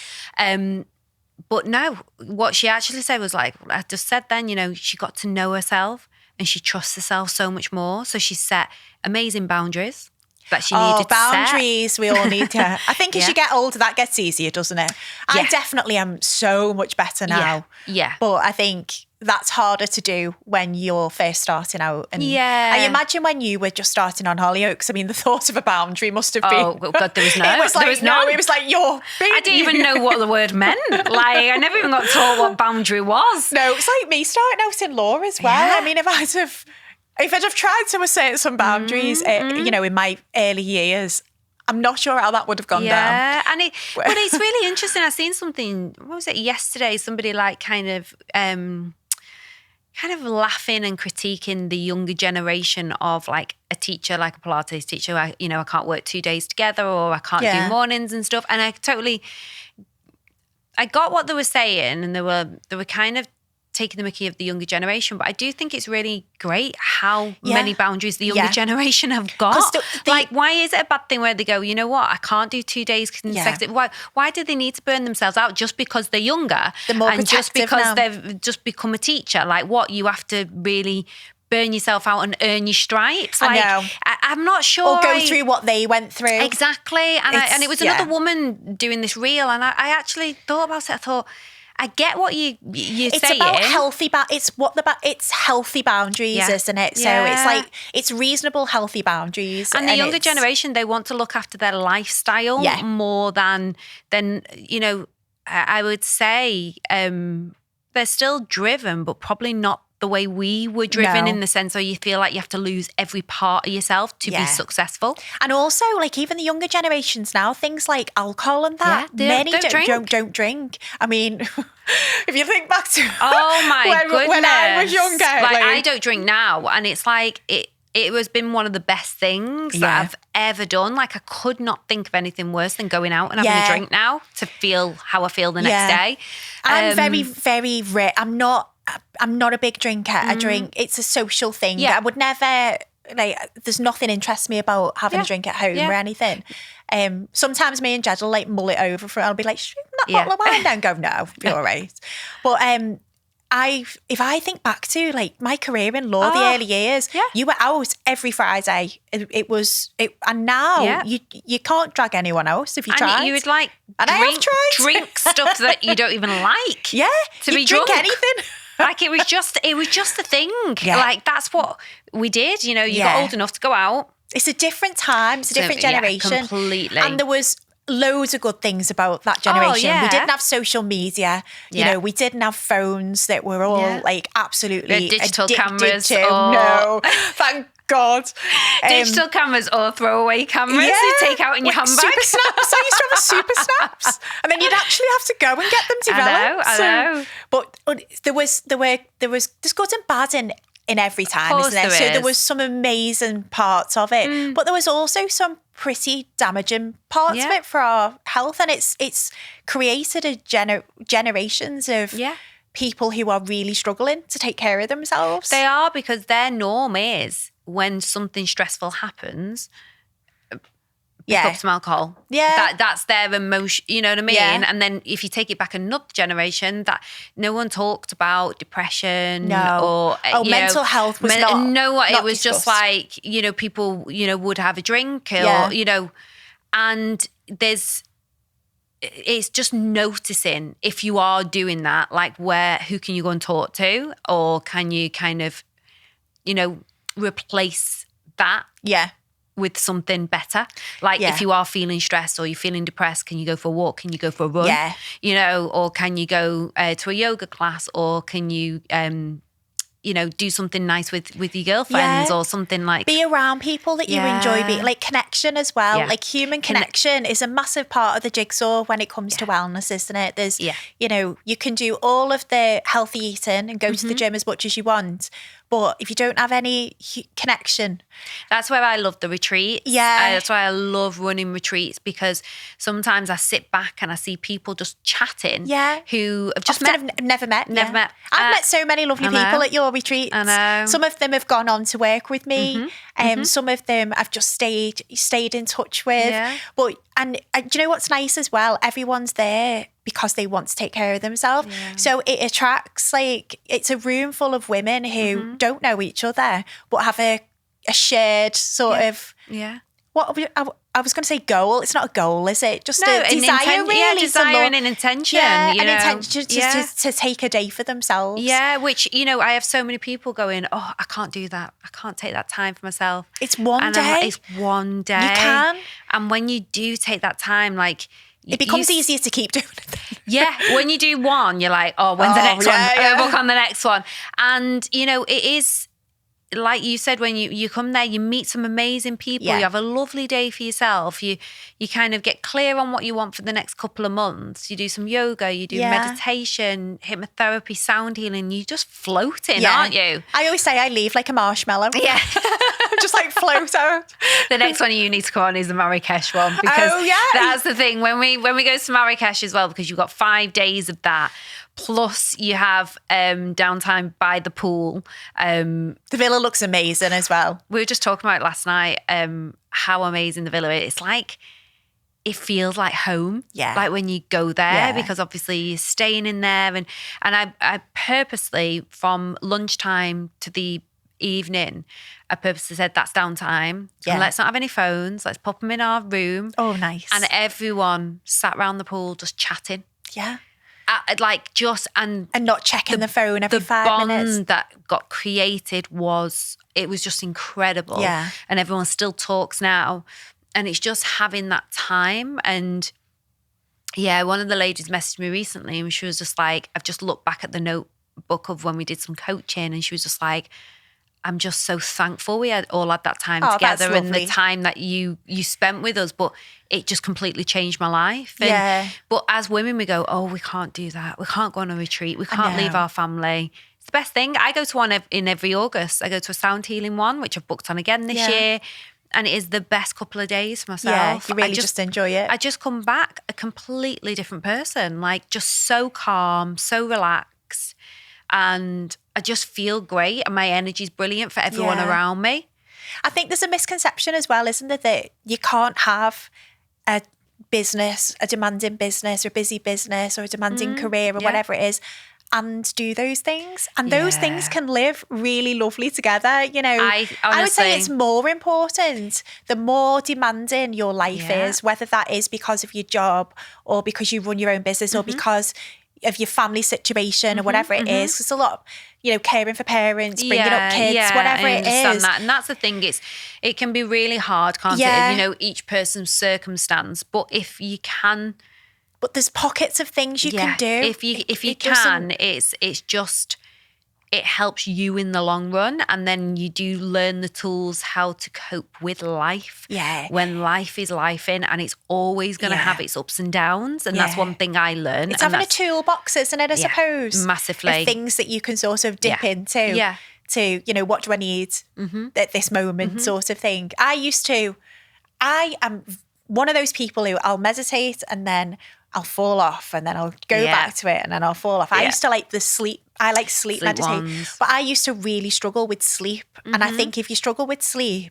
But no, what she actually said was like, I just said then, she got to know herself and she trusts herself so much more. So she set amazing boundaries that she needed boundaries, to set. we all need to. I think as you get older, that gets easier, doesn't it? I definitely am so much better now. Yeah. But I think that's harder to do when you're first starting out. And I imagine when you were just starting on Hollyoaks, I mean, the thought of a boundary must have been... Oh, God, there was no. It was like, it was like, you're big. I didn't even know what the word meant. Like, I never even got taught what boundary was. No, it's like me starting out in law as well. Yeah. I mean, if I'd have tried to assert some boundaries, in my early years, I'm not sure how that would have gone down. Yeah, but it's really interesting. I seen something, what was it, yesterday? Somebody like kind of kind of laughing and critiquing the younger generation of like a teacher, like a Pilates teacher. I can't work 2 days together, or I can't do mornings and stuff. And I got what they were saying, and they were kind of taking the mickey of the younger generation. But I do think it's really great how many boundaries the younger generation have got. Like, why is it a bad thing where they go, you know what, I can't do 2 days consecutive? Why do they need to burn themselves out just because they're younger? They're more and just protective because now. they've just become a teacher? Like, what, you have to really burn yourself out and earn your stripes? Like, I know. I'm not sure. Or go through what they went through. Exactly. And it was another woman doing this reel, and I actually thought about it. I thought, I get what you're saying. It's about healthy. It's healthy boundaries, isn't it? So it's like it's reasonable, healthy boundaries. And the younger generation, they want to look after their lifestyle more than I would say they're still driven, but probably not the way we were driven, in the sense where you feel like you have to lose every part of yourself to be successful. And also, like, even the younger generations now, things like alcohol and that, many don't drink. I mean, if you think back to goodness, when I was younger, like I don't drink now, and it's like it has been one of the best things that I've ever done. Like, I could not think of anything worse than going out and having a drink now to feel how I feel the next day. I'm very, very rare. I'm not a big drinker. I drink. It's a social thing. I would never, like, there's nothing interests me about having a drink at home or anything. Sometimes me and Jed will like mull it over I'll be like, shoot that bottle of wine down, go, no, you're all right. But if I think back to like my career in law, the early years, you were out every Friday. And now you can't drag anyone else if you try. You would like drink stuff that you don't even like. Yeah, to be drink drunk. anything. Like it was just a thing. Yeah. Like that's what we did. You got old enough to go out. It's a different time. It's a different generation. Completely. And there was loads of good things about that generation. We didn't have social media. You know, we didn't have phones that were all like absolutely digital cameras. To. No, thank God. Digital cameras or throwaway cameras you take out in your handbag. Super snaps. I used to have super snaps, and then you'd actually have to go and get them developed. I know. But there's good and bad in every time, isn't there? So there was some amazing parts of it, but there was also some pretty damaging parts of it for our health, and it's created a generations of people who are really struggling to take care of themselves. They are, because their norm is when something stressful happens, pick up some alcohol. Yeah. That's their emotion, you know what I mean? Yeah. And then if you take it back another generation, that no one talked about depression or mental health was not it was discussed. Just like, people, would have a drink or, and it's just noticing if you are doing that, like who can you go and talk to, or can you kind of, replace that with something better. Like if you are feeling stressed or you're feeling depressed, can you go for a walk? Can you go for a run? Or can you go to a yoga class, or can you do something nice with your girlfriends or something like... Be around people that you enjoy being, like connection as well. Yeah. Like human connection is a massive part of the jigsaw when it comes to wellness, isn't it? There's, you can do all of the healthy eating and go to the gym as much as you want, but if you don't have any connection... That's where I love the retreats. Yeah. That's why I love running retreats, because sometimes I sit back and I see people just chatting who have just never met. I've met so many lovely people at your retreats. I know. Some of them have gone on to work with me. Some of them I've just stayed in touch with. Yeah. But do you know what's nice as well? Everyone's there because they want to take care of themselves. Yeah. So it attracts, like, it's a room full of women who don't know each other, but have a shared sort of... Yeah. What I was going to say goal. It's not a goal, is it? Just a desire, really. Yeah, desire and an intention. Yeah, an intention to take a day for themselves. Yeah, which, I have so many people going, oh, I can't do that. I can't take that time for myself. It's one day. It's one day. You can. And when you do take that time, like... It becomes easier to keep doing it. Yeah, when you do one, you're like, oh, when's the next one? Book on the next one. And, it is... like you said, when you come there, you meet some amazing people. Yeah. You have a lovely day for yourself. You kind of get clear on what you want for the next couple of months. You do some yoga, you do meditation, hypnotherapy, sound healing. You're just floating, aren't you? I always say I leave like a marshmallow. Yeah. Just like float out. The next one you need to come on is the Marrakesh one, because that's the thing. When we go to Marrakesh as well, because you've got 5 days of that. Plus, you have downtime by the pool. The villa looks amazing as well. We were just talking about it last night, how amazing the villa is. It's like, it feels like home. Yeah. Like when you go there, because obviously you're staying in there. And I purposely, from lunchtime to the evening, I purposely said that's downtime. Yeah. And let's not have any phones. Let's pop them in our room. Oh, nice. And everyone sat around the pool just chatting. Yeah. And not checking the phone every 5 minutes. The bond that got created was just incredible. Yeah. And everyone still talks now. And it's just having that time. And yeah, one of the ladies messaged me recently and she was just like, I've just looked back at the notebook of when we did some coaching, and she was just like, I'm just so thankful we all had that time together, and the time that you spent with us, but it just completely changed my life. And, but as women, we go, oh, we can't do that. We can't go on a retreat. We can't leave our family. It's the best thing. I go to one in every August. I go to a sound healing one, which I've booked on again this year. And it is the best couple of days for myself. Yeah, you really just enjoy it. I just come back a completely different person, like just so calm, so relaxed. And I just feel great, and my energy's brilliant for everyone around me. I think there's a misconception as well, isn't there, that you can't have a business, a demanding business or a busy business or a demanding career or whatever it is, and do those things. And those things can live really lovely together. You know, I would say it's more important the more demanding your life is, whether that is because of your job or because you run your own business or because of your family situation or whatever it is. It's a lot, you know, caring for parents, bringing up kids, whatever it is. That. And that's the thing, it can be really hard, can't it? You know, each person's circumstance. But if you can... But there's pockets of things you can do. If you can, it's just... It helps you in the long run, and then you do learn the tools how to cope with life. Yeah. When life is lifing, and it's always going to have its ups and downs, and that's one thing I learned. It's having a toolbox, isn't it? I suppose massively. Of things that you can sort of dip into. Yeah. To, you know, what do I need at this moment, sort of thing. I am one of those people who I'll meditate and then I'll fall off, and then I'll go back to it, and then I'll fall off. I used to like the sleep. I like sleep meditation, but I used to really struggle with sleep. And I think if you struggle with sleep,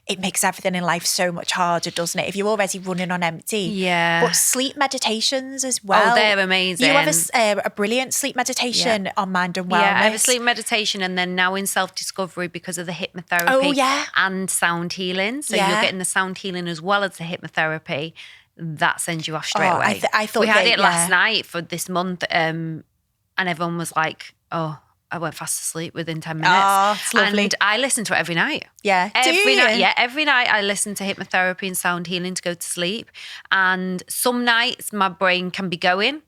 it makes everything in life so much harder, doesn't it? If you're already running on empty. Yeah. But sleep meditations as well. Oh, they're amazing. You have a brilliant sleep meditation on Mind and Wellness. Yeah, I have a sleep meditation, and then now in self-discovery because of the hypnotherapy and sound healing. So you're getting the sound healing as well as the hypnotherapy. That sends you off straight away. I thought we had it last night for this month, and everyone was like, "Oh, I went fast asleep within 10 minutes." Oh, it's lovely. And I listen to it every night. Yeah, every night. Yeah, every night I listen to hypnotherapy and sound healing to go to sleep. And some nights my brain can be going,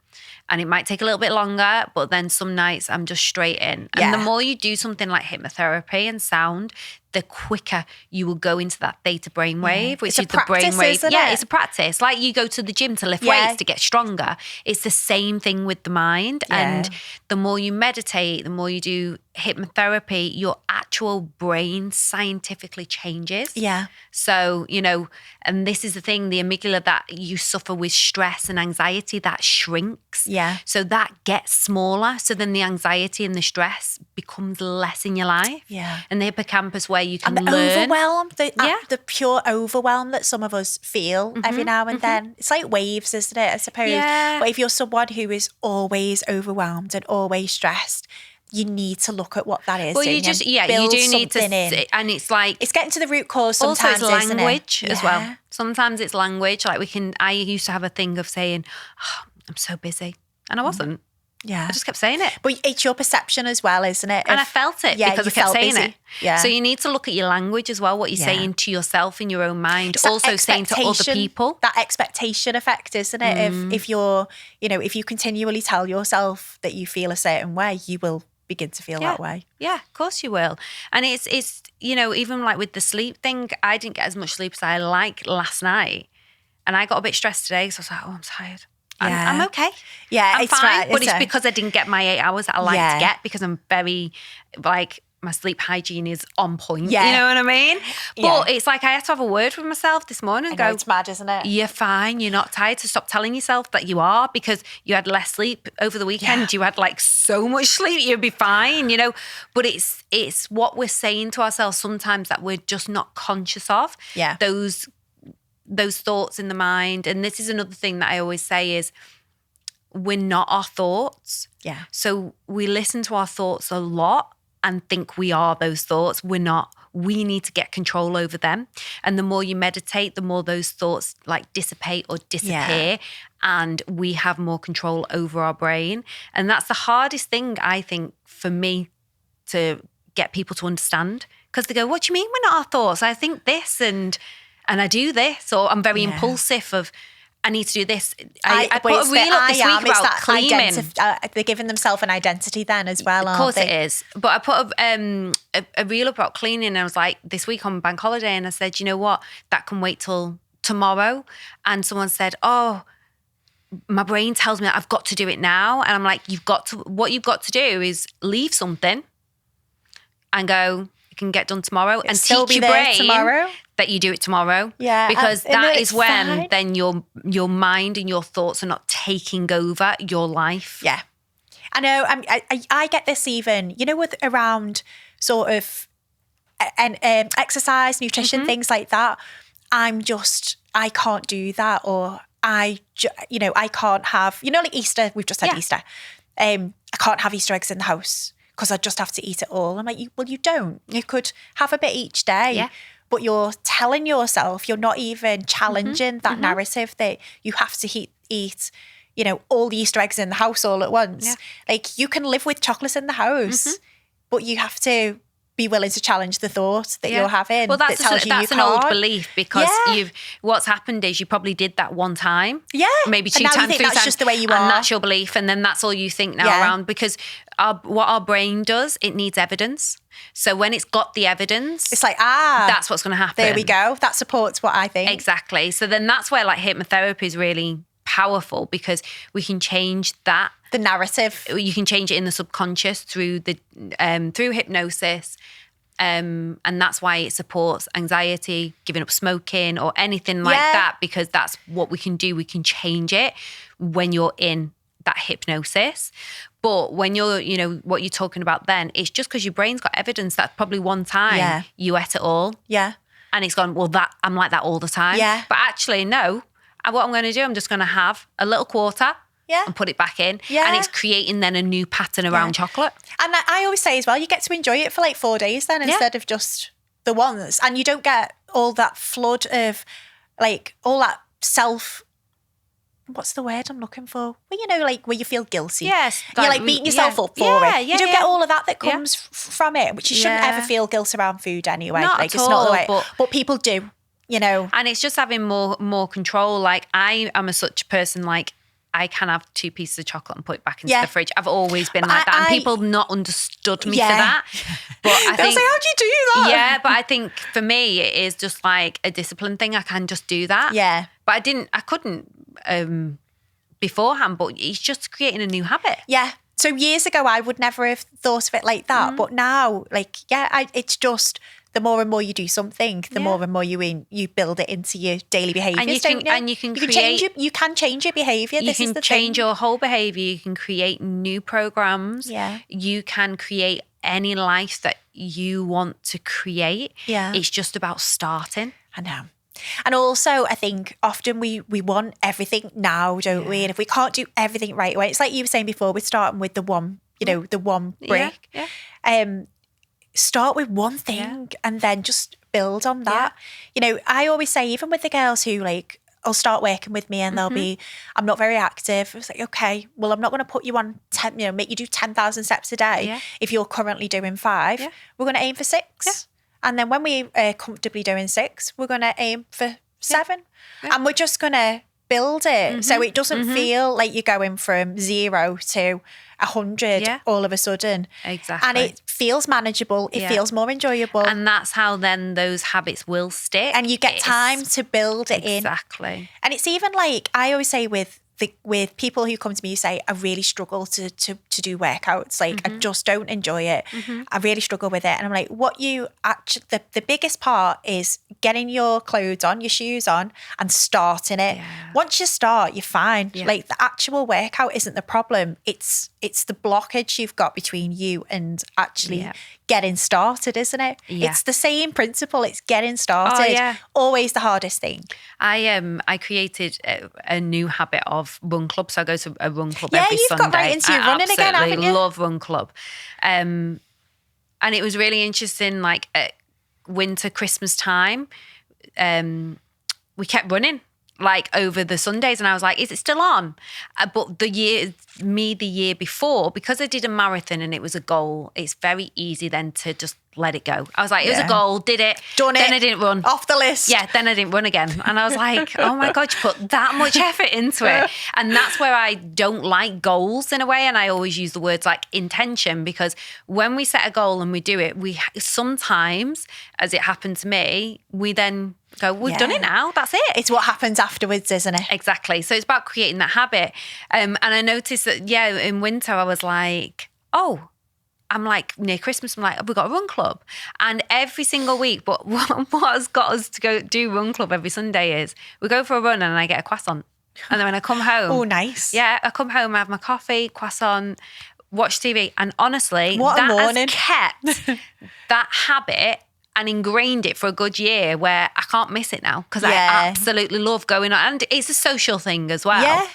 and it might take a little bit longer, but then some nights I'm just straight in. And the more you do something like hypnotherapy and sound, the quicker you will go into that theta brainwave, which is the brainwave. Yeah, it's a practice. Like you go to the gym to lift weights to get stronger. It's the same thing with the mind. And the more you meditate, the more you do hypnotherapy, your actual brain scientifically changes. Yeah. So, you know, and this is the thing, the amygdala that you suffer with stress and anxiety, that shrinks. Yeah. So that gets smaller. So then the anxiety and the stress becomes less in your life. Yeah. And the hippocampus where you can and the learn. Overwhelm, the pure overwhelm that some of us feel every now and then. It's like waves, isn't it, I suppose? Yeah. But if you're someone who is always overwhelmed and always stressed, you need to look at what that is. Well, you just, you do need to sit, and it's like... It's getting to the root cause sometimes, also it's language isn't it? as well. Sometimes it's language. Like I used to have a thing of saying, oh, I'm so busy. And I wasn't. Yeah. I just kept saying it. But it's your perception as well, isn't it? And I felt it because I kept saying it. Yeah. So you need to look at your language as well, what you're saying to yourself in your own mind, also saying to other people. That expectation effect, isn't it? If you're, you know, if you continually tell yourself that you feel a certain way, you will begin to feel that way. Yeah, of course you will. And it's even like with the sleep thing, I didn't get as much sleep as I like last night. And I got a bit stressed today, so I was like, I'm tired. Yeah. I'm okay. Yeah, I'm it's fine. right, But it's it's because I didn't get my 8 hours that I like to get, because I'm very, like, my sleep hygiene is on point. Yeah. You know what I mean? Yeah. But it's like I had to have a word with myself this morning and I know, go, it's mad, isn't it? you're fine. You're not tired. So stop telling yourself that you are, because you had less sleep over the weekend. Yeah. You had like so much sleep. You'd be fine, But it's what we're saying to ourselves sometimes that we're just not conscious of. Yeah. Those thoughts in the mind. And this is another thing that I always say is we're not our thoughts. Yeah. So we listen to our thoughts a lot and think we are those thoughts. We're not. We need to get control over them. And the more you meditate, the more those thoughts like dissipate or disappear. And we have more control over our brain. And that's the hardest thing, I think, for me to get people to understand. Because they go, what do you mean we're not our thoughts? I think this and I do this. Or I'm very impulsive of, I need to do this. I put a reel up this week about cleaning. They're giving themselves an identity then as well, Of course it is. But I put a reel up about cleaning, and I was like, this week on bank holiday, and I said, you know what? That can wait till tomorrow. And someone said, oh, my brain tells me that I've got to do it now. And I'm like, what you've got to do is leave something and go, it can get done tomorrow, and still teach be your there brain tomorrow. That you do it tomorrow. Yeah. Because that is when fine. then your mind and your thoughts are not taking over your life. Yeah. I know. I get this even, with around sort of exercise, nutrition, things like that. I can't do that, or I can't have, like Easter, we've just had Easter. I can't have Easter eggs in the house because I just have to eat it all. I'm like, well, you don't. You could have a bit each day, but you're telling yourself, you're not even challenging that narrative that you have to eat, all the Easter eggs in the house all at once. Yeah. Like, you can live with chocolates in the house, but you have to be willing to challenge the thought that you're having. Well, that's an old can't. belief, because what's happened is you probably did that one time. Yeah. Maybe two And now you times, think 3 that's times. just the way you and are. that's your belief. And then that's all you think now around, because what our brain does, it needs evidence. So when it's got the evidence, It's like, that's what's going to happen. there we go. That supports what I think. Exactly. So then that's where like hypnotherapy is really powerful, because we can change that. The narrative. You can change it in the subconscious through hypnosis. And that's why it supports anxiety, giving up smoking or anything like that, because that's what we can do. We can change it when you're in that hypnosis. But when you're, what you're talking about then, it's just because your brain's got evidence that probably one time you ate it all. Yeah. And it's gone, well, I'm like that all the time. Yeah. But actually, no. And what I'm going to do, I'm just going to have a little quarter and put it back in. Yeah. And it's creating then a new pattern around chocolate. And I always say as well, you get to enjoy it for like 4 days then instead of just the once. And you don't get all that flood of like all that what's the word I'm looking for? Well, like where you feel guilty. Yes. You're like beating yourself up for it. You don't get all of that comes from it, which you shouldn't ever feel guilt around food anyway. Not like at it's not the all, way. But people do, And it's just having more control. Like I am such a person, like I can have 2 pieces of chocolate and put it back into the fridge. I've always been like that. And people have not understood me for that. But I they'll think, say, how'd you do that? Yeah, but I think for me, it is just like a discipline thing. I can just do that. Yeah. But I couldn't beforehand, but it's just creating a new habit. Yeah. So years ago, I would never have thought of it like that. But now, like, it's just the more and more you do something, the more and more you build it into your daily behaviours. And you can change your behaviour. You can change your whole behaviour. You can create new programs. Yeah. You can create any life that you want to create. Yeah. It's just about starting. I know. And also, I think often we want everything now, don't we? And if we can't do everything right away, it's like you were saying before, we're starting with the one, the one brick. Yeah. Start with one thing and then just build on that. I always say, even with the girls who like, I'll start working with me and they'll be, I'm not very active. It's like, okay, well, I'm not going to put you on 10, make you do 10,000 steps a day. Yeah. If you're currently doing 5, we're going to aim for 6. Yeah. And then when we are comfortably doing 6, we're going to aim for 7. And we're just going to build it. So it doesn't feel like you're going from 0 to 100 all of a sudden. Exactly. And it feels manageable. It feels more enjoyable. And that's how then those habits will stick. And you get time to build it in. Exactly. And it's even like, I always say with people who come to me who say, I really struggle to do workouts. Like, I just don't enjoy it. I really struggle with it. And I'm like, what you actually, the biggest part is getting your clothes on, your shoes on, and starting it. Yeah. Once you start, you're fine. Yeah. Like, the actual workout isn't the problem. It's the blockage you've got between you and actually getting started, isn't it? Yeah. It's the same principle. It's getting started. Oh, yeah. Always the hardest thing. I created a new habit of run club. So I go to a run club every Sunday. Yeah, you've got right into running again, haven't you? I love run club. And it was really interesting, like at winter, Christmas time, we kept running like over the Sundays, and I was like, is it still on? But the year before, because I did a marathon and it was a goal, it's very easy then to just let it go. I was like, it was a goal, did it, done it, then I didn't run. Off the list. Yeah, then I didn't run again. And I was like, oh my God, you put that much effort into it. And that's where I don't like goals in a way. And I always use the words like intention, because when we set a goal and we do it, we sometimes, as it happened to me, we then go, we've done it now, that's it. It's what happens afterwards, isn't it? Exactly. So it's about creating that habit. And I noticed that, in winter I was like, I'm like near Christmas, I'm like, we've got a run club. And every single week, but what has got us to go do run club every Sunday is we go for a run and I get a croissant. And then when I come home. Oh, nice. Yeah, I come home, I have my coffee, croissant, watch TV. And honestly, what that a morning. has kept that habit and ingrained it for a good year where I can't miss it now, because I absolutely love going on. And it's a social thing as well. Yeah.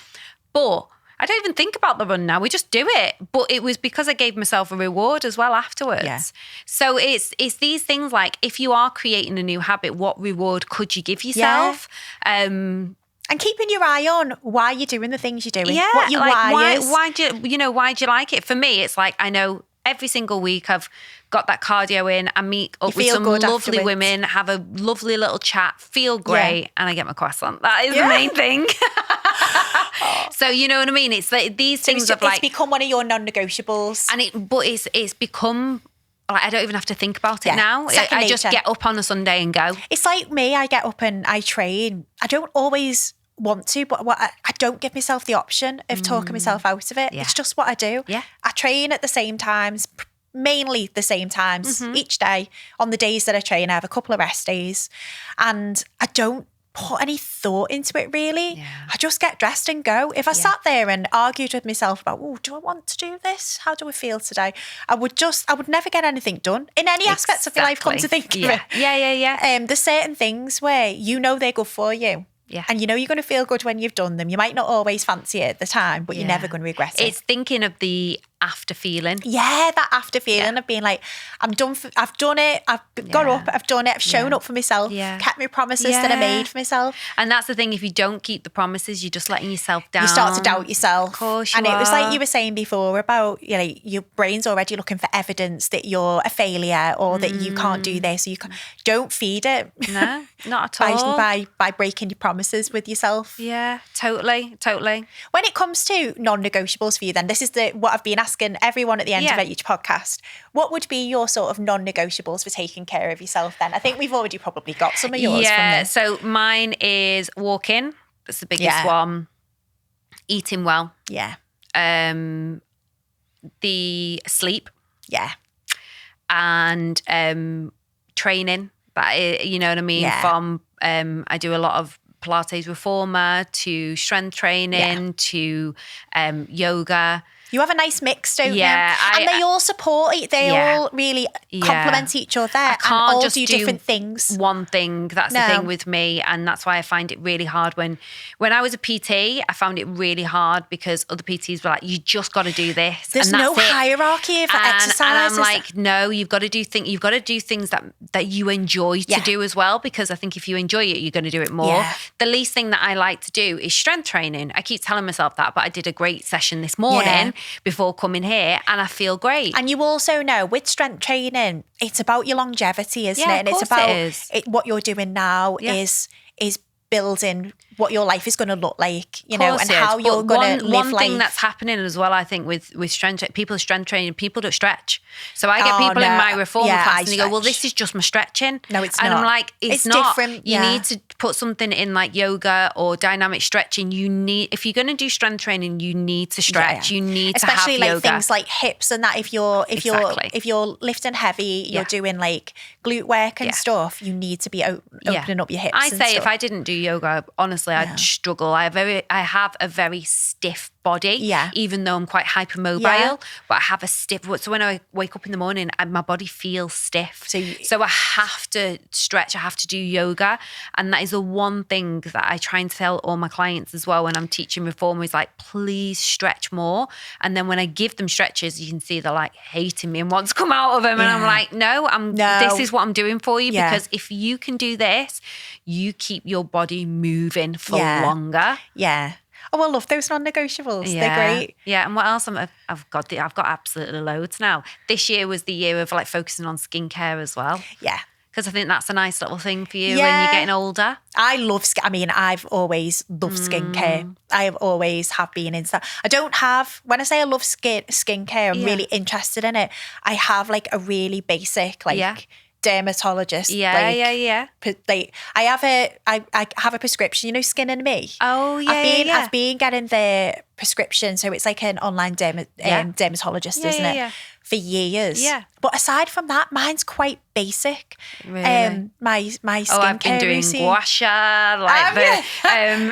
But I don't even think about the run now. We just do it. But it was because I gave myself a reward as well afterwards. Yeah. So it's these things like, if you are creating a new habit, what reward could you give yourself? Yeah. And keeping your eye on why you're doing the things you're doing. Yeah. What your why is. Why do you like it? For me, it's like, I know every single week I've got that cardio in, I meet up with some lovely afterwards. Women, have a lovely little chat, feel great, and I get my croissant. That is the main thing. So you know what I mean? It's like these things of like, it's become one of your non-negotiables. And it's become like, I don't even have to think about it now. I just get up on a Sunday and go. It's like me, I get up and I train. I don't always want to, but I don't give myself the option of talking myself out of it. It's just what I do. Yeah. I train at the same times, mainly the same times each day. On the days that I train, I have a couple of rest days, and I don't put any thought into it really. Yeah. I just get dressed and go. If I sat there and argued with myself about, do I want to do this? How do I feel today? I would never get anything done in any aspects of your life, come to think of it. Yeah. There's certain things where they're good for you. Yeah. And you're going to feel good when you've done them. You might not always fancy it at the time, but you're never going to regret it. It's thinking of the after feeling. Yeah, that after feeling of being like, I've done it, I've got up, I've done it, I've shown up for myself, kept my promises that I made for myself. And that's the thing, if you don't keep the promises, you're just letting yourself down. You start to doubt yourself. Of course you And are. it was like you were saying before about, your brain's already looking for evidence that you're a failure or that you can't do this. So don't feed it. No, not at all. By breaking your promises with yourself. Yeah, totally. When it comes to non-negotiables for you then, this is what I've been asking everyone at the end of each podcast. What would be your sort of non-negotiables for taking care of yourself then? I think we've already probably got some of yours from this. So mine is walking. That's the biggest one. Eating well. Yeah. The sleep. Yeah. And training. That, you know what I mean? Yeah. From I do a lot of Pilates reformer to strength training to yoga. You have a nice mix, don't you? Yeah. And they all support it. They all really complement each other and all do different things. One thing. That's the thing with me. And that's why I find it really hard. When I was a PT, I found it really hard because other PTs were like, you just got to do this. There's no hierarchy of exercise. And I'm like, no, you've got to do things that you enjoy to do as well. Because I think if you enjoy it, you're going to do it more. Yeah. The least thing that I like to do is strength training. I keep telling myself that, but I did a great session this morning before coming here and I feel great. And you also know with strength training, it's about your longevity, isn't it? And it's about what you're doing now is building what your life is going to look like, you know, and how you're going to live life. One thing that's happening as well, I think, with strength, people are strength training, people don't stretch. So I get people in my reformer class and they go, well, this is just my stretching. No, it's and not. I'm like, it's not. Different. You need to put something in like yoga or dynamic stretching. If you're going to do strength training, you need to stretch. You need to have yoga. Especially like things like hips and that. If you're lifting heavy, you're doing like glute work and stuff, you need to be opening up your hips. I say if I didn't do yoga, honestly, I'd struggle. I have a very stiff body, even though I'm quite hypermobile, but I have a stiff. So when I wake up in the morning, my body feels stiff. So I have to stretch. I have to do yoga, and that is the one thing that I try and tell all my clients as well when I'm teaching reformer is like, please stretch more. And then when I give them stretches, you can see they're like hating me and want to come out of them, and I'm like, no. This is what I'm doing for you, because if you can do this, you keep your body moving for longer. Yeah. Oh, I love those non-negotiables. They're great. Yeah, and what else? I've got absolutely loads now. This year was the year of like focusing on skincare as well. Yeah. Because I think that's a nice little thing for you when you're getting older. I love I've always loved skincare. I always have been into that. I don't have, when I say I love skincare, I'm really interested in it. I have like a really basic dermatologist. I have a prescription, you know, Skin and Me. Oh yeah. I've been getting their prescription, so it's like an online dermatologist, isn't it? For years. Yeah. But aside from that, mine's quite basic. Really? My skincare I've been doing routine. gua sha, like the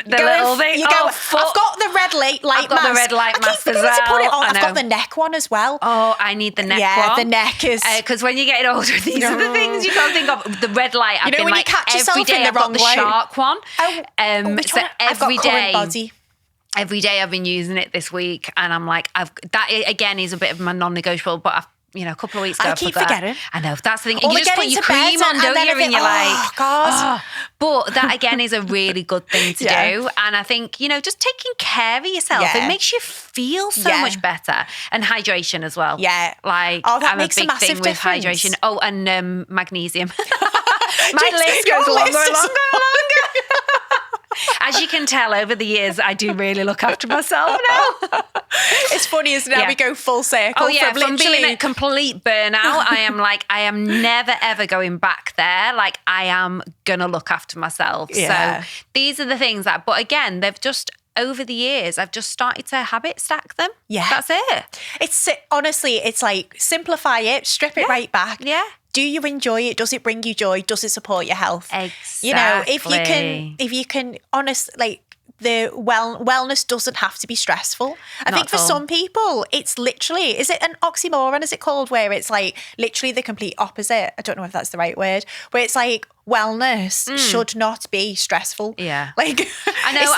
little thing. I've got the red light mask. I've got the red light mask as well. To put it on. I've got the neck one as well. Oh, I need the neck one. Yeah, the neck is... Because when you're getting older, these are the things you can't think of. The red light, I've been when like, you catch yourself every day in the I've got wrong the way. shark one. Which so one? every I've got day... Current Body. Every day I've been using it this week, and I'm like, that again is a bit of my non-negotiable, but a couple of weeks ago I keep forgetting. I know, that's the thing. Or you just put your cream on, don't you? And you're like, God. But that again is a really good thing to do. And I think, just taking care of yourself, it makes you feel so much better. And hydration as well. Yeah. Like, I'm a big thing with hydration. Oh, and magnesium. My list goes longer and longer and longer. As you can tell, over the years, I do really look after myself now. It's funny, isn't it? We go full circle. Oh, yeah. From being a complete burnout, I am never, ever going back there. Like, I am going to look after myself. Yeah. So these are the things but again, they've just, over the years, I've just started to habit stack them. Yeah. That's it. Honestly, it's like, simplify it, strip it right back. Yeah. Do you enjoy it? Does it bring you joy? Does it support your health? Exactly. If you can honestly, the wellness doesn't have to be stressful. I think for some people, it's literally, is it an oxymoron, is it called, where it's like literally the complete opposite? I don't know if that's the right word, where it's like wellness should not be stressful. Yeah. Like, I know.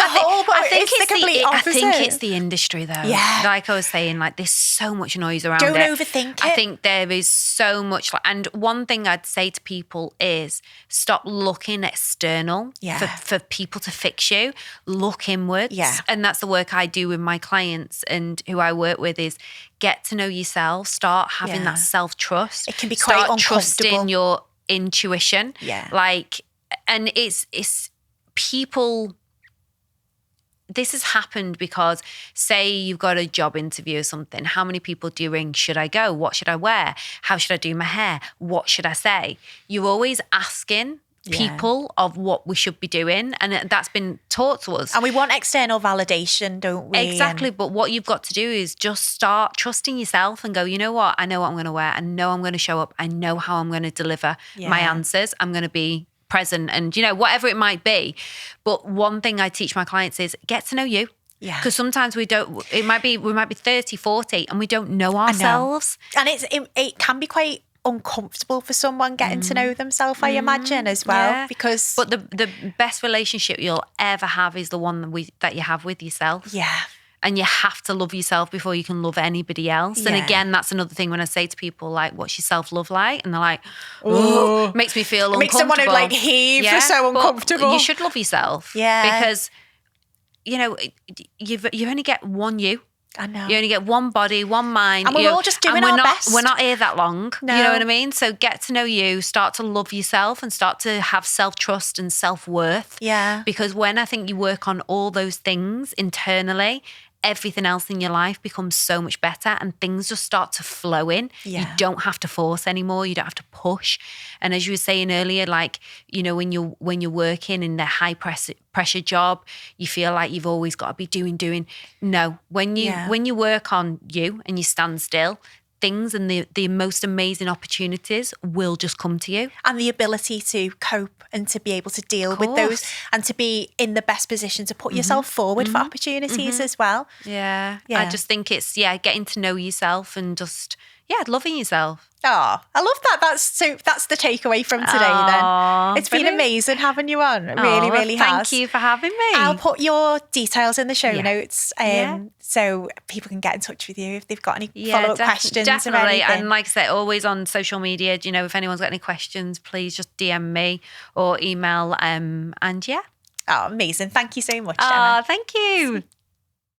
I think it's the complete opposite. I think it's the industry though. Yeah. Like I was saying, like there's so much noise around Don't it. overthink it. I think there is so much. And one thing I'd say to people is stop looking external for people to fix you. Look inwards. Yeah. And that's the work I do with my clients and who I work with is get to know yourself. Start having that self-trust. It can be quite uncomfortable. Trusting your intuition. Yeah. Like, and it's people, this has happened because say you've got a job interview or something, how many people do you ring? Should I go? What should I wear? How should I do my hair? What should I say? You're always asking people of what we should be doing, and that's been taught to us. And we want external validation, don't we? Exactly. But what you've got to do is just start trusting yourself and go, you know what? I know what I'm going to wear. I know I'm going to show up. I know how I'm going to deliver my answers. I'm going to be present and, whatever it might be. But one thing I teach my clients is get to know you. Yeah. Because sometimes we might be 30, 40 and we don't know ourselves. And it can be quite uncomfortable for someone getting to know themselves, I imagine, as well. Because but the best relationship you'll ever have is the one that you have with yourself. Yeah. And you have to love yourself before you can love anybody else. And again, that's another thing when I say to people, like, what's your self-love like? And they're like, oh, makes me feel uncomfortable. Makes someone who like heave. They're so uncomfortable. But you should love yourself. Yeah. Because, you only get one you. I know. You only get one body, one mind. And we're all just doing our best. We're not here that long. No. You know what I mean? So get to know you, start to love yourself and start to have self-trust and self-worth. Yeah. Because when I think you work on all those things internally, everything else in your life becomes so much better and things just start to flow in. Yeah. You don't have to force anymore. You don't have to push. And as you were saying earlier, like, you know, when you're working in the high pressure job, you feel like you've always got to be doing. No, when you work on you and you stand still, things and the most amazing opportunities will just come to you. And the ability to cope and to be able to deal with those and to be in the best position to put yourself forward for opportunities as well. Yeah. I just think it's, getting to know yourself and just, loving yourself. Oh, I love that. That's the takeaway from today then. It's been amazing having you on. It really has. Thank you for having me. I'll put your details in the show notes so people can get in touch with you if they've got any follow-up questions. Definitely. Or anything. And like I said, always on social media, you know, if anyone's got any questions, please just DM me or email. Oh, amazing. Thank you so much, Gemma. Thank you.